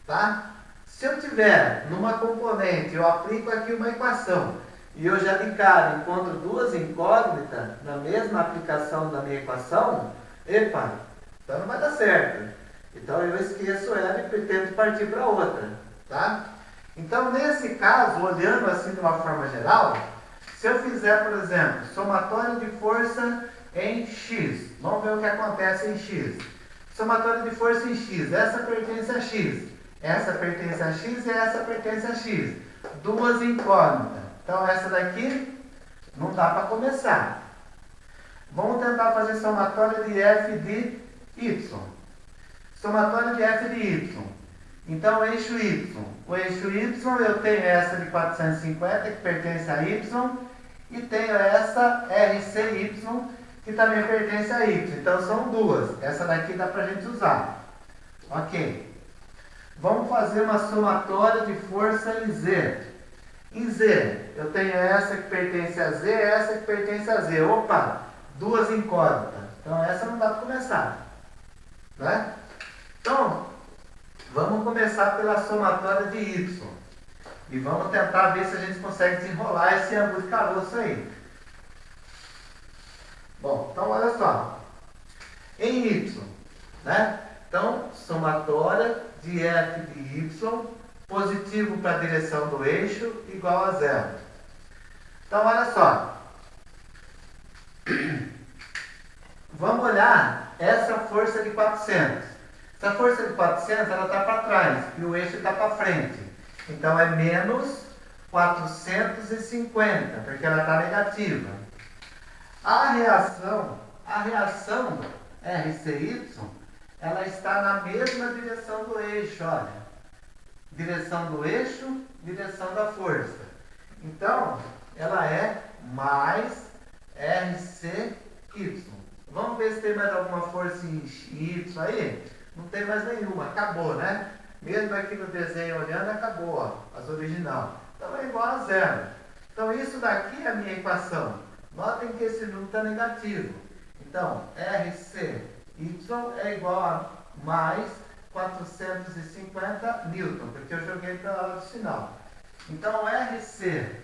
tá? Se eu tiver numa componente, eu aplico aqui uma equação e eu já de cara encontro duas incógnitas na mesma aplicação da minha equação, epa, então não vai dar certo. Então eu esqueço ela e pretendo partir para outra, tá? Então nesse caso, olhando assim de uma forma geral, se eu fizer, por exemplo, somatório de força em x, vamos ver o que acontece em x. Somatório de força em x, essa pertence a x, essa pertence a x e essa pertence a x. Duas incógnitas. Então essa daqui não dá para começar. Vamos tentar fazer somatório de f de y. Somatório de f de y. Então o eixo y. O eixo y eu tenho essa de 450 que pertence a y e tenho essa RCY que também pertence a y. Então são duas. Essa daqui dá para a gente usar. Ok. Vamos fazer uma somatória de força em Z. Em Z, eu tenho essa que pertence a Z, essa que pertence a Z. Opa, duas incógnitas. Então essa não dá para começar. Né? Então, vamos começar pela somatória de Y. E vamos tentar ver se a gente consegue desenrolar esse ângulo de caroço aí. Bom, então olha só. Em Y, né? Então, somatória de f de y, positivo para a direção do eixo, igual a zero. Então, olha só. Vamos olhar essa força de 400. Essa força de 400, ela está para trás e o eixo está para frente. Então, é menos 450, porque ela está negativa. A reação RCY, ela está na mesma direção do eixo, olha. Direção do eixo, direção da força. Então, ela é mais RCY. Vamos ver se tem mais alguma força em Y aí? Não tem mais nenhuma, acabou, né? Mesmo aqui no desenho olhando, acabou, ó, as original. Então é igual a zero. Então isso daqui é a minha equação. Notem que esse número está negativo. Então, RCY é igual a mais 450 Newton, porque eu joguei para lá do sinal. Então, RCY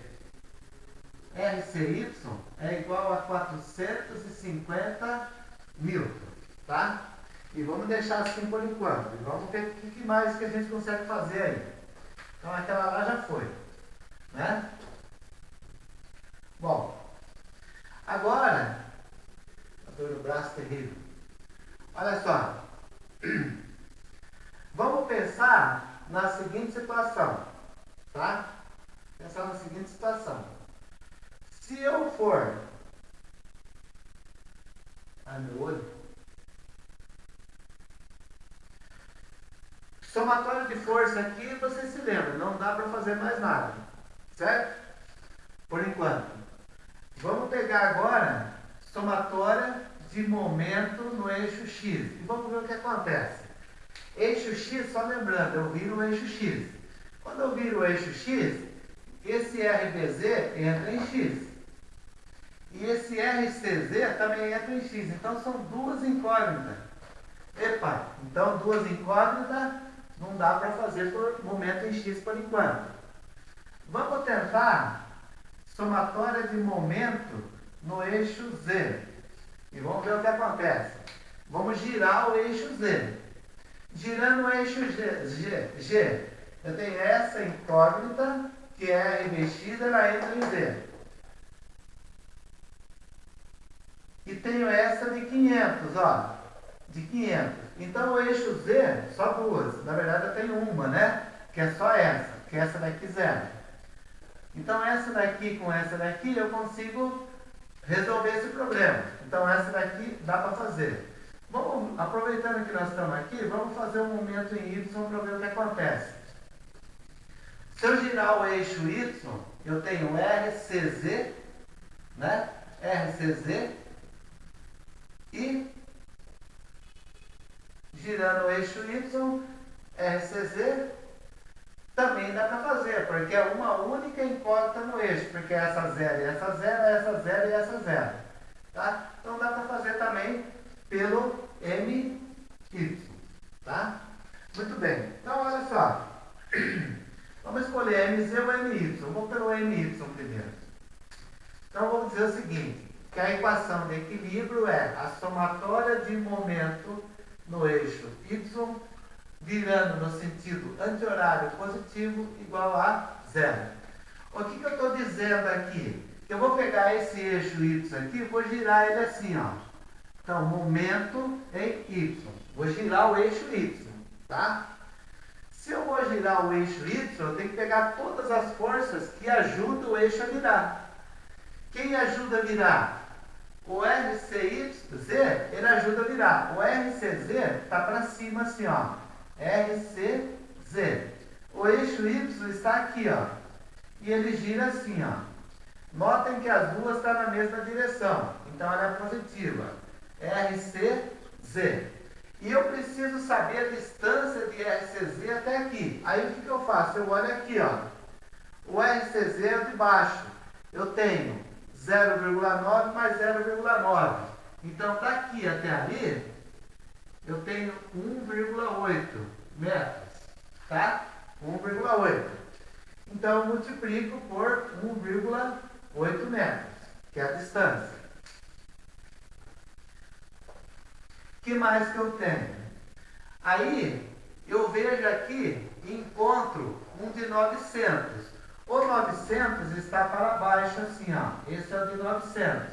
é igual a 450 Newton, tá? E vamos deixar assim por enquanto. E vamos ver o que mais que a gente consegue fazer aí. Então, aquela lá já foi, né? Bom, agora, a dor no braço terrível. Olha só. Vamos pensar na seguinte situação, tá? Pensar na seguinte situação. Se eu for... Ai, meu olho. Somatório de força aqui, você se lembra, não dá para fazer mais nada, certo? Por enquanto. Vamos pegar agora somatória de momento no eixo X. E vamos ver o que acontece. Eixo X, só lembrando, eu viro o eixo X. Quando eu viro o eixo X, esse RBZ entra em X. E esse RCZ também entra em X. Então são duas incógnitas. Epa, então duas incógnitas não dá para fazer por momento em X por enquanto. Vamos tentar somatória de momento no eixo Z. E vamos ver o que acontece. Vamos girar o eixo Z. Girando o eixo G, eu tenho essa incógnita, que é revestida, ela entra em Z. E tenho essa de 500, ó. De 500. Então o eixo Z, só duas. Na verdade eu tenho uma, né? Que é só essa. Que é essa daqui zero. Então essa daqui com essa daqui eu consigo resolver esse problema. Então essa daqui dá para fazer. Vamos, aproveitando que nós estamos aqui, vamos fazer um momento em Y para ver o que acontece. Se eu girar o eixo Y, eu tenho RCZ, né? RCZ e girando o eixo Y, RCZ, também dá para fazer, porque é uma única incógnita no eixo, porque é essa zero e essa zero, essa zero e essa zero. Tá? Então dá para fazer também pelo MY. Tá? Muito bem. Então olha só. Vamos escolher MZ ou MY. Vamos pelo MY primeiro. Então vamos dizer o seguinte, que a equação de equilíbrio é a somatória de momento no eixo Y virando no sentido anti-horário positivo igual a zero. O que eu estou dizendo aqui? Que eu vou pegar esse eixo Y aqui e vou girar ele assim, ó. Então, momento em Y. Vou girar o eixo Y, tá? Se eu vou girar o eixo Y, eu tenho que pegar todas as forças que ajudam o eixo a virar. Quem ajuda a virar? O RCZ, ele ajuda a virar. O RCZ está para cima assim, ó. RCZ. O eixo Y está aqui, ó. E ele gira assim, ó. Notem que as duas estão na mesma direção. Então ela é positiva. RCZ. E eu preciso saber a distância de RCZ até aqui. Aí o que eu faço? Eu olho aqui, ó. O RCZ é o de baixo. Eu tenho 0,9 mais 0,9. Então daqui até ali eu tenho 1,8 metros. Tá? 1,8. Então eu multiplico por 1,8 metros, que é a distância. O que mais que eu tenho? Aí eu vejo aqui e encontro um de 900. O 900 está para baixo assim, ó. Esse é o de 900.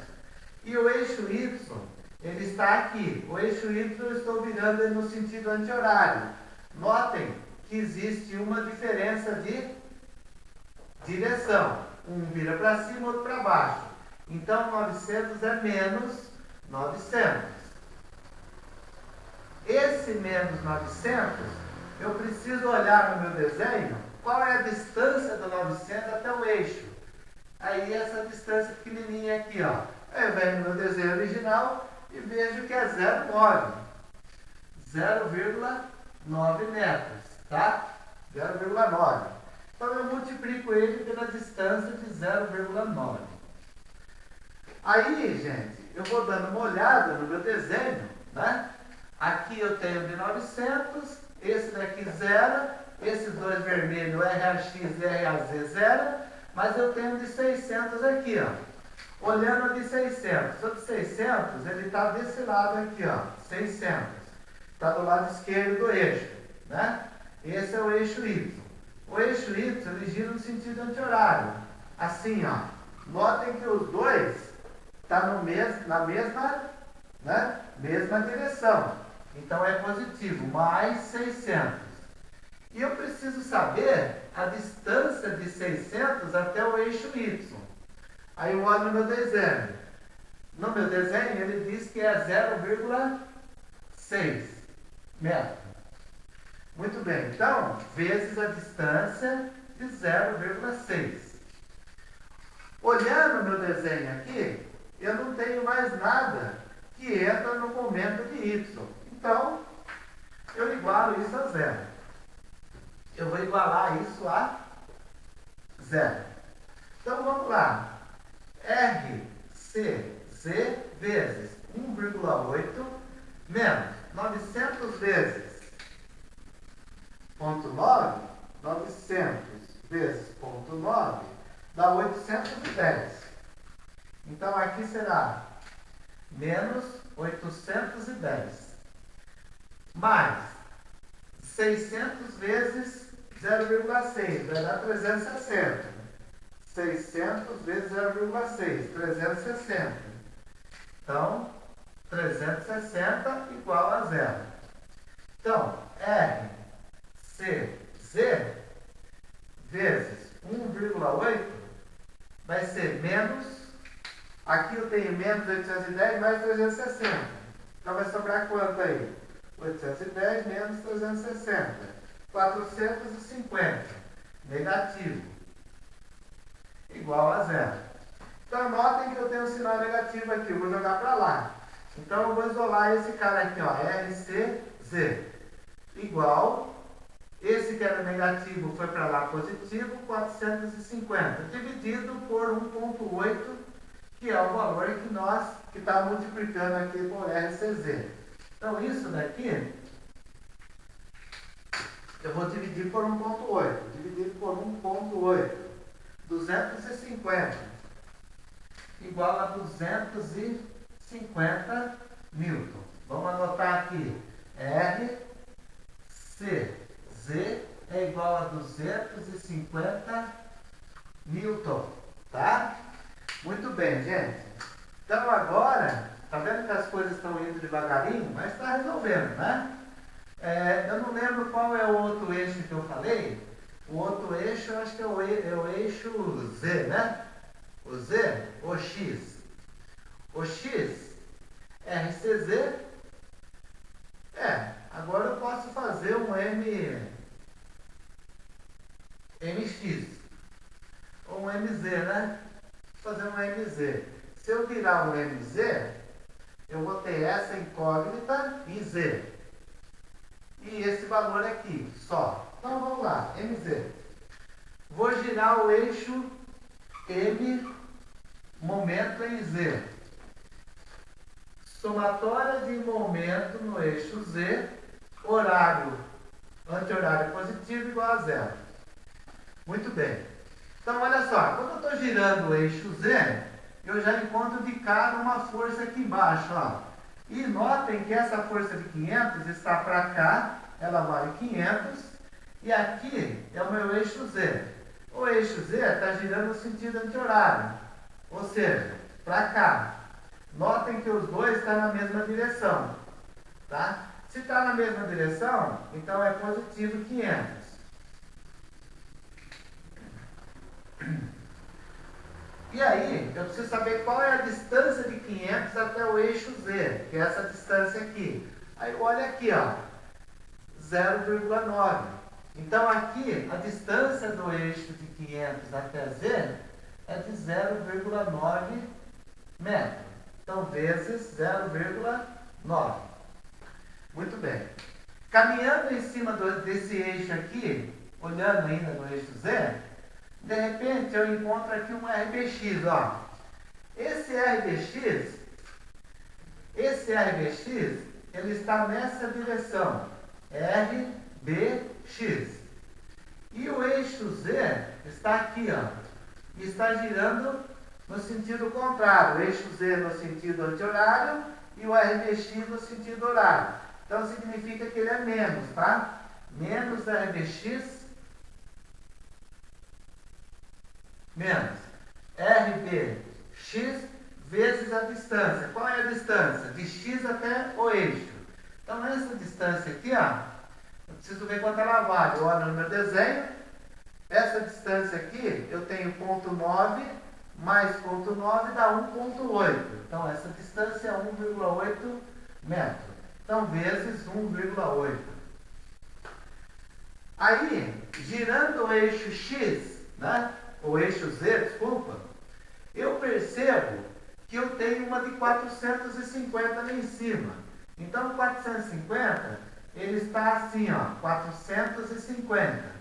E o eixo Y, ele está aqui. O eixo Y eu estou virando ele no sentido anti-horário. Notem que existe uma diferença de direção. Um vira para cima, outro para baixo. Então 900 é menos 900. Esse menos 900, eu preciso olhar no meu desenho qual é a distância do 900 até o eixo. Aí essa distância pequenininha aqui, ó. Eu venho no meu desenho original e vejo que é 0,9. 0,9 metros, tá? 0,9. Então eu multiplico ele pela distância de 0,9. Aí, gente, eu vou dando uma olhada no meu desenho, né? Aqui eu tenho de 900, esse daqui 0, esses dois vermelhos, RAX e RAZ 0, mas eu tenho de 600 aqui, ó. Olhando de 600, o de 600, ele está desse lado aqui, ó, 600. Está do lado esquerdo do eixo, né? Esse é o eixo Y. O eixo Y, ele gira no sentido anti-horário. Assim, ó. Notem que os dois estão na mesma direção. Então é positivo, mais 600. E eu preciso saber a distância de 600 até o eixo Y. Aí eu olho no meu desenho. No meu desenho ele diz que é 0,6 metros. Muito bem, então, vezes a distância de 0,6. Olhando o meu desenho aqui, eu não tenho mais nada que entra no momento de y. Então, eu igualo isso a zero. Eu vou igualar isso a zero. Então, vamos lá. RCZ vezes 1,8 menos 900 vezes 0,9, 900 vezes 0,9 dá 810. Então, aqui será menos 810 mais 600 vezes 0,6 vai dar 360. 600 vezes 0,6, 360. Então, 360 igual a zero. Então, RCZ vezes 1,8 vai ser menos, aqui eu tenho menos 810 mais 360. Então, vai sobrar quanto aí? 810 menos 360. 450. Negativo. Igual a zero. Então, notem que eu tenho um sinal negativo aqui. Eu vou jogar para lá. Então, eu vou isolar esse cara aqui, ó, RCZ. Igual, esse que era negativo foi para lá positivo, 450. Dividido por 1,8, que é o valor que está multiplicando aqui por RCZ. Então, isso daqui, eu vou dividir por 1,8. Dividido por 1,8. 250 igual a 250 newton. Vamos anotar aqui. RCZ é igual a 250 newton. Tá? Muito bem, gente. Então agora, tá vendo que as coisas estão indo devagarinho, mas está resolvendo, né? Eu não lembro qual é o outro eixo que eu falei. O outro eixo, eu acho que é o eixo Z, né? O Z, o X. O X, RCZ. Agora eu posso fazer um MX. Ou um MZ, né? Vou fazer um MZ. Se eu virar um MZ, eu vou ter essa incógnita em Z. E esse valor aqui, só. Então, vamos lá, MZ. Vou girar o eixo M, momento em Z. Somatória de momento no eixo Z, horário, anti-horário positivo igual a zero. Muito bem. Então, olha só, quando eu estou girando o eixo Z, eu já encontro de cara uma força aqui embaixo, ó. E notem que essa força de 500 está para cá, ela vale 500. E aqui é o meu eixo Z. O eixo Z está girando no sentido anti-horário. Ou seja, para cá. Notem que os dois estão na mesma direção. Tá? Se está na mesma direção, então é positivo 500. E aí, eu preciso saber qual é a distância de 500 até o eixo Z, que é essa distância aqui. Aí, olha aqui, ó, 0,9. Então, aqui, a distância do eixo de 500 até Z é de 0,9 metros. Então, vezes 0,9. Muito bem. Caminhando em cima desse eixo aqui, olhando ainda no eixo Z, de repente eu encontro aqui um RBX, ó. Esse RBX, ele está nessa direção, RBX. E o eixo Z está aqui, ó, e está girando no sentido contrário. O eixo Z no sentido anti-horário e o RBX no sentido horário. Então significa que ele é menos, tá? Menos RBX menos RBX vezes a distância. Qual é a distância? De X até o eixo. Então, essa distância aqui, ó, eu preciso ver quanto ela vale. Eu olho no meu desenho. Essa distância aqui, eu tenho ponto 9 mais ponto 9 dá 1,8. Então, essa distância é 1,8 metros. Então, vezes 1,8. Aí, girando o eixo X, né? O eixo Z, desculpa, eu percebo que eu tenho uma de 450 ali em cima. Então, 450, ele está assim, ó, 450.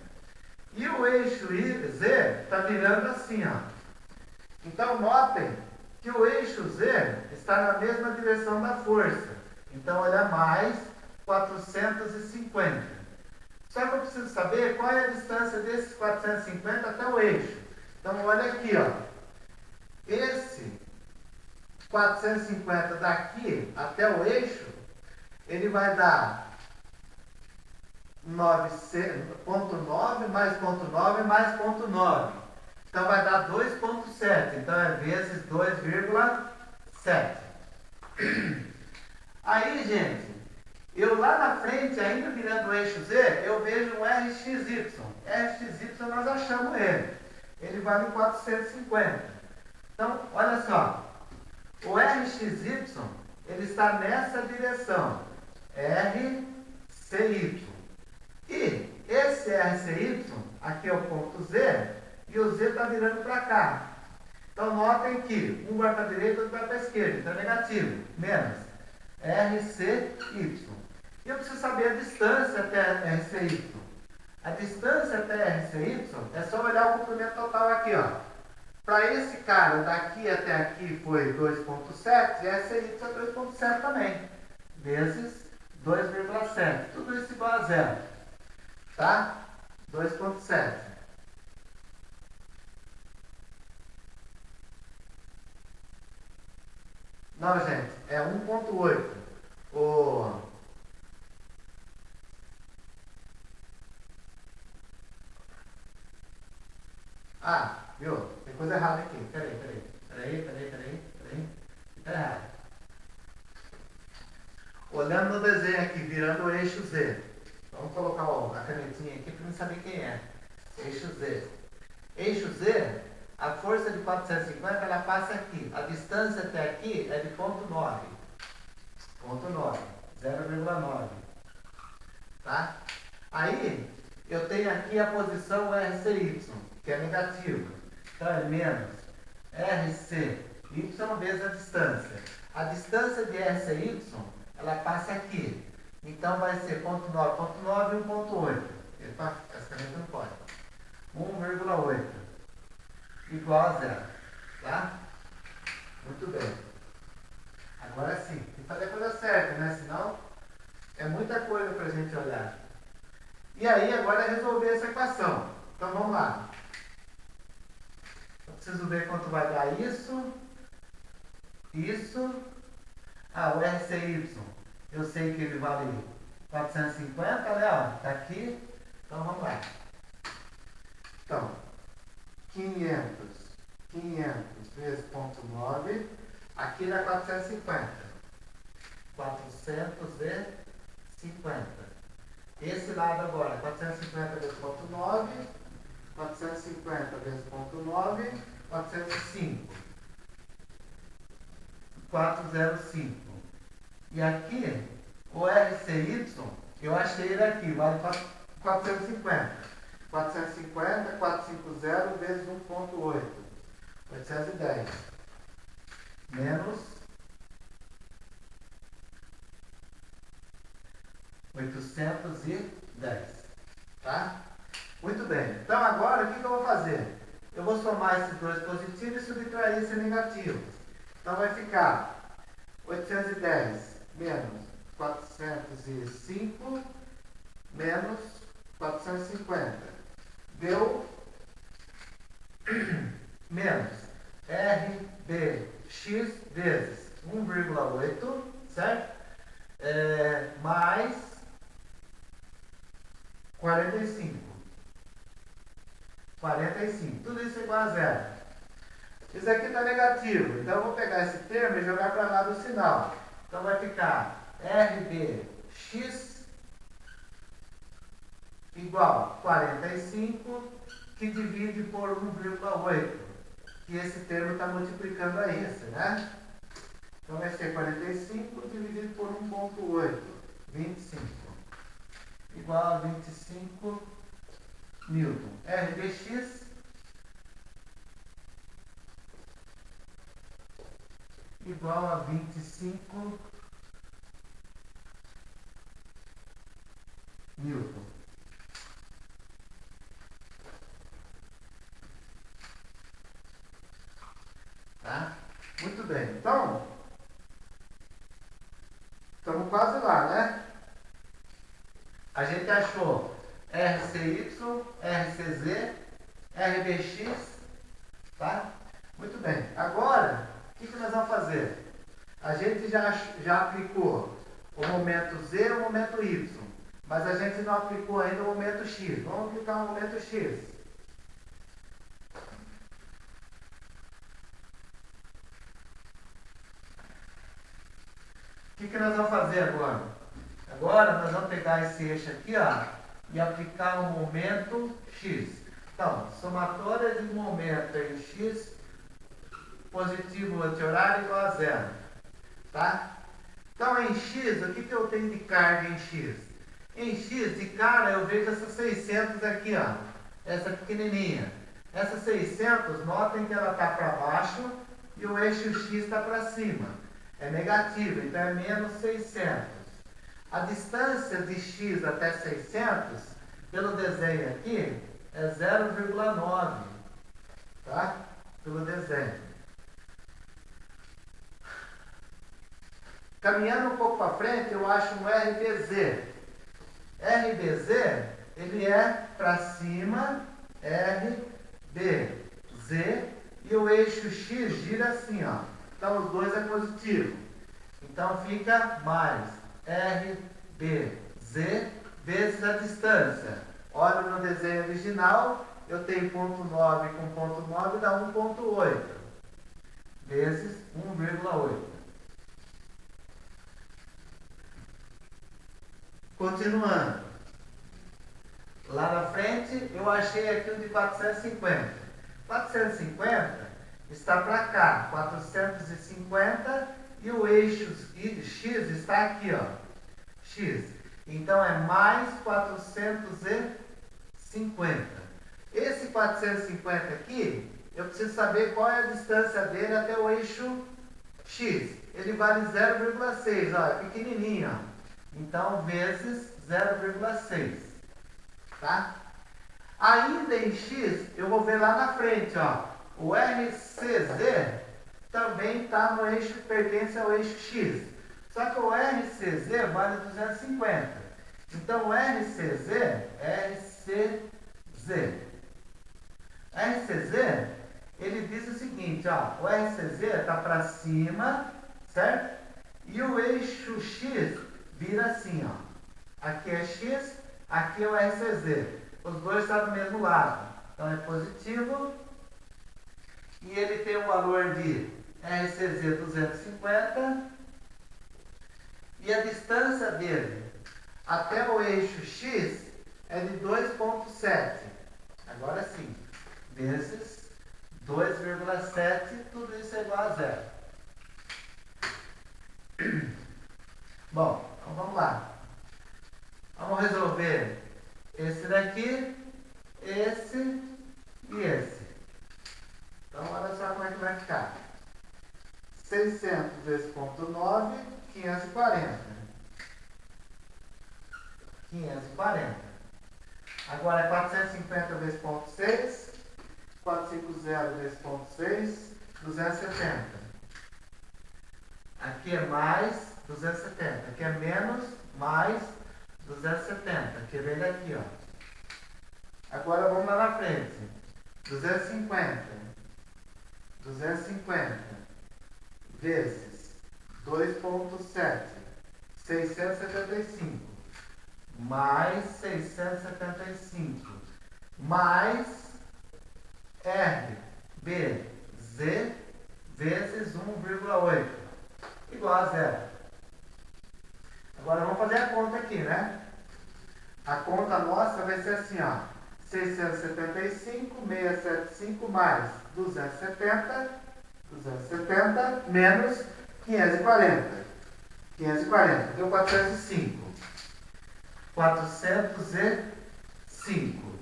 E o eixo Z está virando assim, ó. Então, notem que o eixo Z está na mesma direção da força. Então, olha mais 450. Só que eu preciso saber qual é a distância desses 450 até o eixo. Então, olha aqui, ó. Esse 450 daqui até o eixo, ele vai dar 9,9 mais ponto 9 mais ponto 9. Então, vai dar 2,7. Então, é vezes 2,7. Aí, gente, eu lá na frente, ainda virando o eixo Z, eu vejo um RXY. RXY nós achamos ele. Ele vale 450. Então, olha só. O RXY, ele está nessa direção. RCY. E esse RCY, aqui é o ponto Z, e o Z está virando para cá. Então, notem que um vai para a direita e outro vai para a esquerda. Então, é negativo. Menos RCY. E eu preciso saber a distância até RCY. A distância até RCY é só olhar o comprimento total aqui, ó. Para esse cara, daqui até aqui foi 2,7, e RCY é 2,7 também. Vezes 2,7. Tudo isso igual a zero. Tá? 2,7. Não, gente, é 1,8. Ah, viu? Tem coisa errada aqui. Peraí. Tá errado. Olhando no desenho aqui, virando o eixo Z. Vamos colocar a canetinha aqui para não saber quem é. Eixo Z. Eixo Z, a força de 450, ela passa aqui. A distância até aqui é de ponto 9. Ponto 9. 0,9. Tá? Aí, eu tenho aqui a posição RCY, que é negativa. Então, é menos RCY vezes a distância. A distância de RCY, ela passa aqui. Então, vai ser ponto 9, ponto 9 e 1,8. Essa caneta não pode. 1,8. Igual a zero. Tá? Muito bem. Agora sim. Tem que fazer a coisa certa, né? Senão, é muita coisa para a gente olhar. E aí, agora é resolver essa equação. Então, vamos lá. Eu preciso ver quanto vai dar isso. Isso. Ah, o RCY. Eu sei que ele vale 450, né? Ó, tá aqui. Então, vamos lá. Então, 500 vezes ponto 9. Aqui dá 450. 450. Esse lado agora, 450 vezes ponto 9. 450 vezes ponto 9. 405. 405. E aqui, o RCY, eu achei ele aqui, vale 450. 450, 450 vezes 1,8. 810. Menos 810. Tá? Muito bem. Então agora, o que eu vou fazer? Eu vou somar esses dois positivos e subtrair esse negativo. Então vai ficar 810 menos 405 menos 450. Deu menos RBX vezes 1,8, certo? Mais 45. 45. Tudo isso é igual a zero. Isso aqui está negativo. Então eu vou pegar esse termo e jogar para lá do sinal. Então vai ficar RBX igual a 45, que divide por 1,8. Que esse termo está multiplicando a esse, né? Então vai ser 45 dividido por 1,8. 25. Igual a 25 Newton. RBX igual a 25 Newton. Tá? Muito bem. Então, estamos quase lá, né? A gente achou RCY, RCZ, RBX, tá? Muito bem. Agora, o que nós vamos fazer? A gente já aplicou o momento Z e o momento Y, mas a gente não aplicou ainda o momento X. Vamos aplicar o momento X. O que nós vamos fazer agora? Agora nós vamos pegar esse eixo aqui, ó, e aplicar o momento X. Então, somatória de momento em X positivo anti-horário igual a zero. Tá? Então, em X, o que eu tenho de carga em X? Em X, de cara, eu vejo essas 600 aqui, ó. Essa pequenininha. Essa 600, notem que ela está para baixo e o eixo X está para cima. É negativo, então é menos 600. A distância de X até 600, pelo desenho aqui, é 0,9. Tá? Pelo desenho. Caminhando um pouco para frente, eu acho um RBZ. RBZ, ele é para cima, RBZ, e o eixo X gira assim, ó. Então, os dois é positivo. Então, fica mais RBZ vezes a distância. Olha no desenho original, eu tenho ponto 9 com ponto 9, dá 1,8 vezes 1,8. Continuando. Lá na frente, eu achei aqui o de 450. 450 está para cá, 450, e o eixo X está aqui, ó. X. Então, é mais 450. Esse 450 aqui, eu preciso saber qual é a distância dele até o eixo X. Ele vale 0,6, ó, é pequenininho, ó. Então, vezes 0,6. Tá? Ainda em X, eu vou ver lá na frente, ó. O RCZ também está no eixo que pertence ao eixo X. Só que o RCZ vale 250. Então, o RCZ, ele diz o seguinte, ó. O RCZ está para cima, certo? E o eixo X vira assim, ó. Aqui é X, aqui é o RCZ. Os dois estão do mesmo lado. Então é positivo. E ele tem um valor de RCZ 250. E a distância dele até o eixo X é de 2,7. Agora sim. Vezes 2,7. Tudo isso é igual a zero. Bom, então vamos lá. Vamos resolver esse daqui, esse e esse. Então, olha só como é que vai ficar. 600 vezes ponto 9, 540. 540. Agora é 450 vezes ponto 6, 450 vezes ponto 6, 270. Aqui é mais 270. Aqui é menos, mais 270. Aqui vem daqui, ó. Agora vamos lá na frente. 250 vezes 2,7. 675. Mais 675. Mais RBZ vezes 1,8. Igual a zero. Agora vamos fazer a conta aqui, né? A conta nossa vai ser assim, ó. 675, 675 mais 270 menos 540. 540, deu 405. 405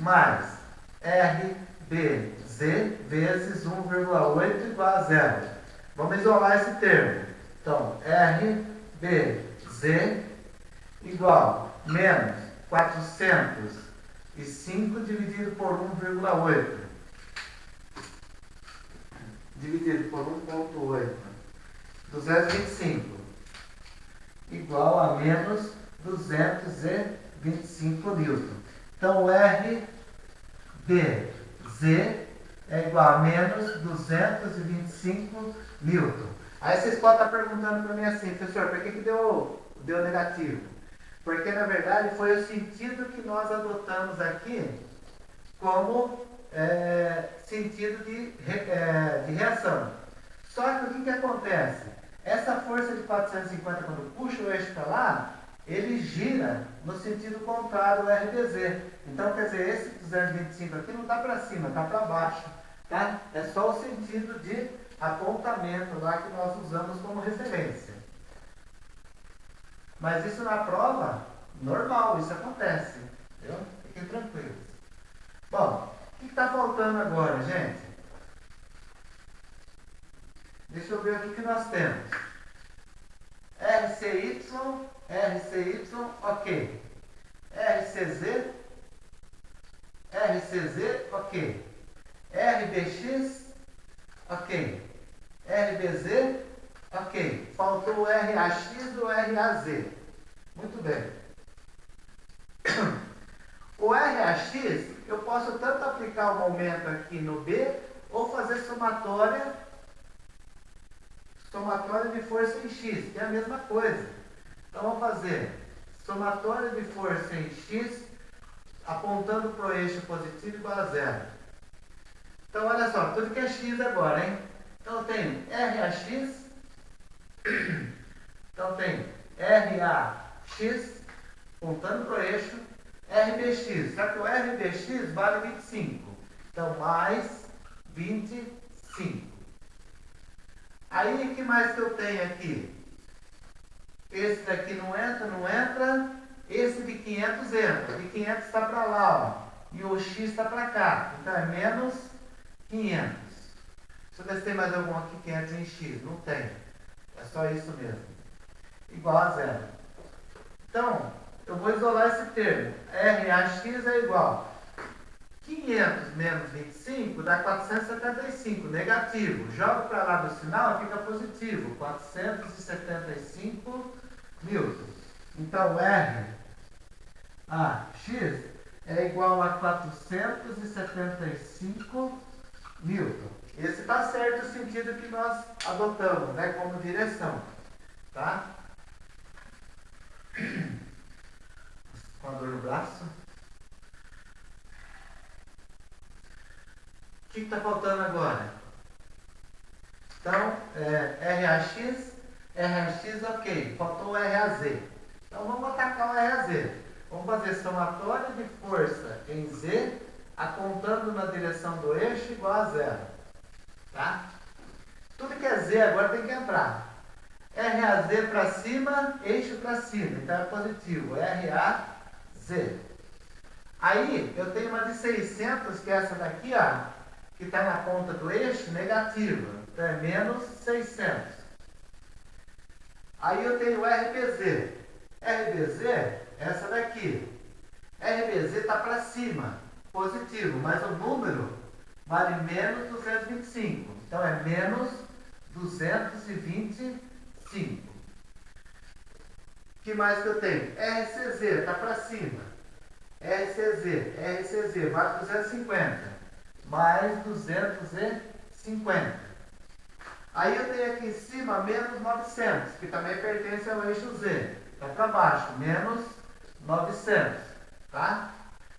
mais RBZ vezes 1,8 igual a zero. Vamos isolar esse termo. Então, RBZ igual menos 405 dividido por 1,8. Dividido por 1,8. 225. Igual a menos 225 newton. Então, RBZ é igual a menos 225 newton. Aí vocês podem estar perguntando para mim assim, professor, por que deu negativo? Porque, na verdade, foi o sentido que nós adotamos aqui como sentido de reação. Só que o que acontece? Essa força de 450, quando puxa o eixo para lá, ele gira no sentido contrário do RBZ. Então, quer dizer, esse 225 aqui não está para cima, está para baixo. Tá? É só o sentido de apontamento lá que nós usamos como referência. Mas isso na prova, normal, isso acontece. Entendeu? Fiquem tranquilos. Bom, o que está faltando agora, gente? Deixa eu ver o que nós temos. RCY, ok. RCZ, ok. RBX, ok. RBZ, ok. Faltou o RAX e o RAZ. Muito bem. O RAX, eu posso tanto aplicar o momento aqui no B, ou fazer somatória de força em X, que é a mesma coisa. Então, vamos fazer somatória de força em X, apontando para o eixo positivo igual a zero. Então, olha só, tudo que é X agora, hein? Então, eu tenho RAX, então tem RAX, apontando para o eixo, RBX, só que o RBX vale 25, então mais 25. Aí, o que mais que eu tenho aqui? Esse daqui não entra, esse de 500 entra, de 500 está para lá, ó, e o X está para cá, então é menos 500. Deixa eu ver se tem mais algum aqui 500 em X, não tem, é só isso mesmo, igual a zero. Então, eu vou isolar esse termo, RAX é igual 500 menos 25 dá 475, negativo. Jogo para lá do sinal, fica positivo, 475 newtons. Então, RAX é igual a 475 newtons. Esse está certo o sentido que nós adotamos, né, como direção. Tá? Com a dor no braço. O que está faltando agora? Então, RAX, ok. Faltou o RAZ. Então, vamos atacar o RAZ. Vamos fazer somatória de força em Z, apontando na direção do eixo igual a zero. Tá? Tudo que é Z agora tem que entrar. RAZ para cima, eixo para cima. Então, é positivo. RAZ. Aí, eu tenho uma de 600, que é essa daqui, ó, que está na ponta do eixo, negativa. Então, é menos 600. Aí eu tenho o RBZ. RBZ é essa daqui. RBZ está para cima, positivo, mas o número vale menos 225. Então, é menos 225. O que mais que eu tenho? RCZ está para cima. RCZ vale 250. Mais 250. Aí eu tenho aqui em cima menos 900, que também pertence ao eixo Z. Está para baixo, menos 900. Tá?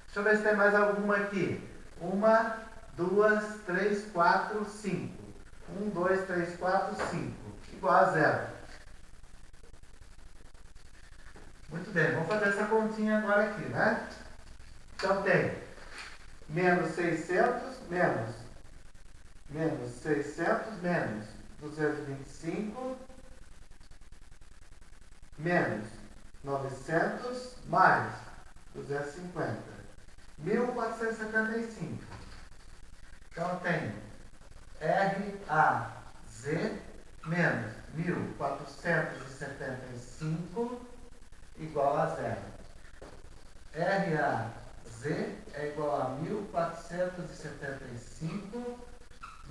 Deixa eu ver se tem mais alguma aqui. 1, 2, 3, 4, 5. 1, 2, 3, 4, 5. Igual a zero. Muito bem, vamos fazer essa continha agora aqui, né? Então tem menos 600, menos 600, menos 225, menos 900, mais 250. 1475. Então, eu tenho RAZ menos 1475 igual a zero. RAZ é igual a 1475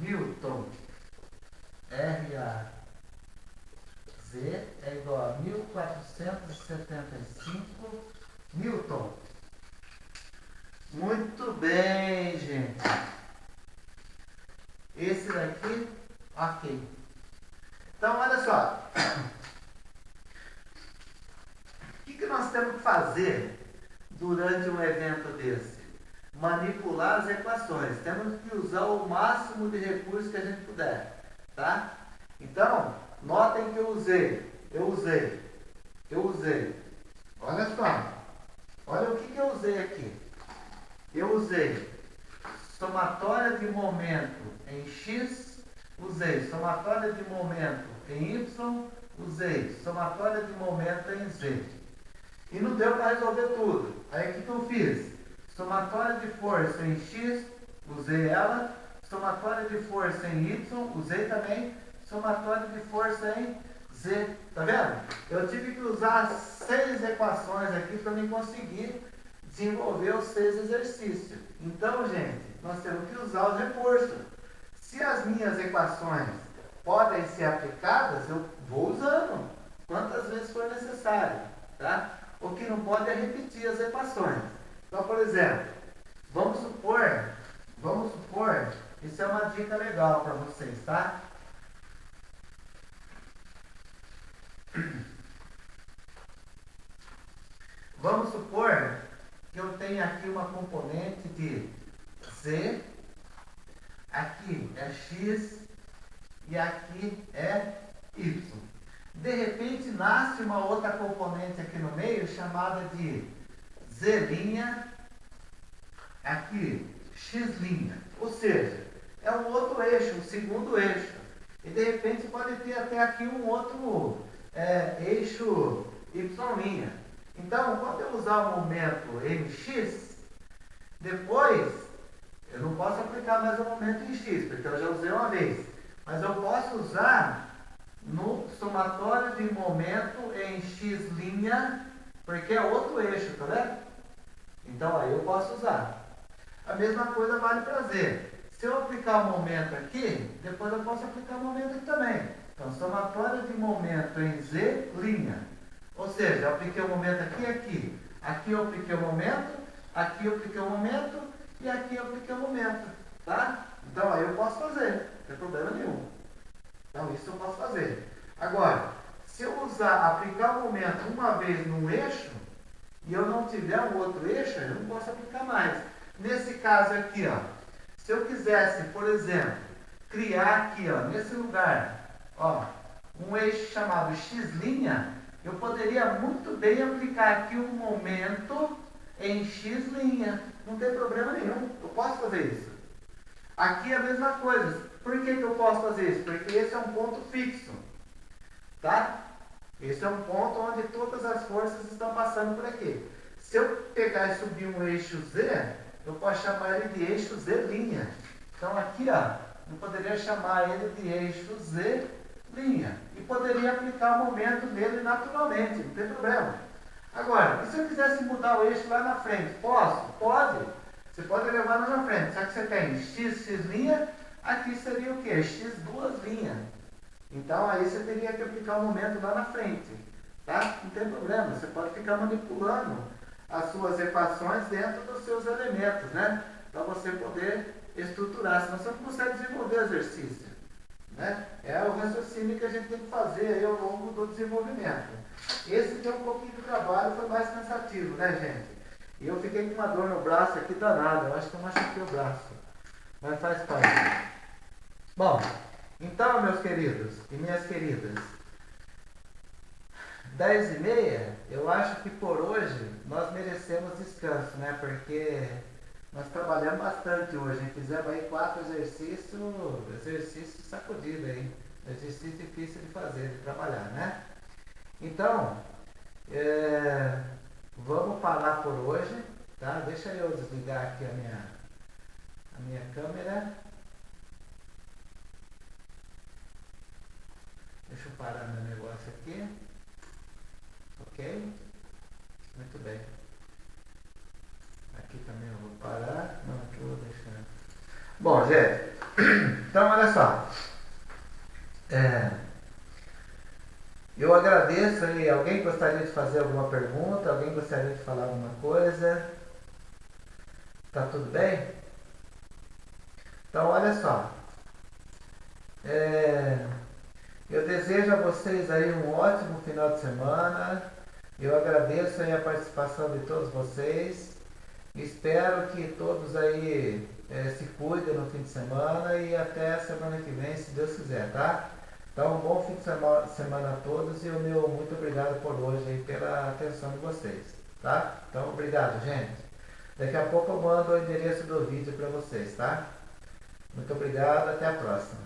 Newton. RAZ é igual a 1475 Newton. Muito bem, gente. Esse daqui, ok. Então, olha só. O que nós temos que fazer durante um evento desse? Manipular as equações. Temos que usar o máximo de recursos que a gente puder. Tá? Então, notem que eu usei. Olha só. Olha o que eu usei aqui. Eu usei somatória de momento em x, usei somatória de momento em y, usei somatória de momento em z. E não deu para resolver tudo. Aí o que eu fiz? Somatória de força em x, usei ela. Somatória de força em y, usei também. Somatória de força em z. Tá vendo? Eu tive que usar 6 equações aqui para me conseguir desenvolver os 6 exercícios. Então, gente, nós temos que usar os recursos. Se as minhas equações podem ser aplicadas, eu vou usando quantas vezes for necessário. Tá? O que não pode é repetir as equações. Então, por exemplo, vamos supor, isso é uma dica legal para vocês, tá? Vamos supor que eu tenho aqui uma componente de z, aqui é x e aqui é y. De repente nasce uma outra componente aqui no meio chamada de z', aqui x'. Ou seja, é um outro eixo, um segundo eixo. E de repente pode ter até aqui um outro eixo y'. Então, quando eu usar o momento mx, depois eu não posso aplicar mais o momento em x, porque eu já usei uma vez. Mas eu posso usar no somatório de momento em x', porque é outro eixo, tá vendo? Então aí eu posso usar. A mesma coisa vale para z. Se eu aplicar o momento aqui, depois eu posso aplicar o momento aqui também. Então, somatório de momento em z'. Ou seja, eu apliquei o momento aqui e aqui. Aqui eu apliquei o momento, aqui eu apliquei o momento e aqui eu apliquei o momento. Tá? Então aí eu posso fazer, não tem problema nenhum. Então isso eu posso fazer. Agora, se eu aplicar o momento uma vez num eixo e eu não tiver um outro eixo, eu não posso aplicar mais. Nesse caso aqui, ó, se eu quisesse, por exemplo, criar aqui, ó, nesse lugar, ó, um eixo chamado x', eu poderia muito bem aplicar aqui um momento em x'. Não tem problema nenhum. Eu posso fazer isso. Aqui é a mesma coisa. Por que eu posso fazer isso? Porque esse é um ponto fixo. Tá? Esse é um ponto onde todas as forças estão passando por aqui. Se eu pegar e subir um eixo z, eu posso chamar ele de eixo z'. Então aqui, ó, eu poderia chamar ele de eixo z'. E poderia aplicar o momento nele naturalmente, não tem problema. Agora, e se eu quisesse mudar o eixo lá na frente? Posso? Pode. Você pode levar lá na frente. Só que você tem x', aqui seria o quê? x'. Então aí você teria que aplicar o momento lá na frente. Tá? Não tem problema. Você pode ficar manipulando as suas equações dentro dos seus elementos, né? Para você poder estruturar. Senão você não consegue desenvolver o exercício. Né? É o raciocínio que a gente tem que fazer aí ao longo do desenvolvimento. Esse deu um pouquinho de trabalho, foi mais cansativo, né, gente? E eu fiquei com uma dor no braço aqui danada, eu acho que eu machuquei o braço. Mas faz parte. Bom, então, meus queridos e minhas queridas, 10h30, eu acho que por hoje nós merecemos descanso, né? Porque nós trabalhamos bastante hoje, hein? Fizemos aí 4 exercícios sacudidos aí. Exercício difícil de fazer, de trabalhar, né? Então, vamos parar por hoje, tá? Deixa eu desligar aqui a minha câmera. Muito bem. Aqui também eu vou parar. Não, aqui eu vou deixar. Bom, gente, então olha só. Eu agradeço aí. Alguém gostaria de fazer alguma pergunta? Alguém gostaria de falar alguma coisa? Tá tudo bem? Então olha só. Eu desejo a vocês aí um ótimo final de semana. Eu agradeço aí a participação de todos vocês. Espero que todos aí se cuidem no fim de semana e até a semana que vem, se Deus quiser, tá? Então, um bom fim de semana a todos e o meu muito obrigado por hoje aí, pela atenção de vocês, tá? Então, obrigado, gente. Daqui a pouco eu mando o endereço do vídeo para vocês, tá? Muito obrigado, até a próxima.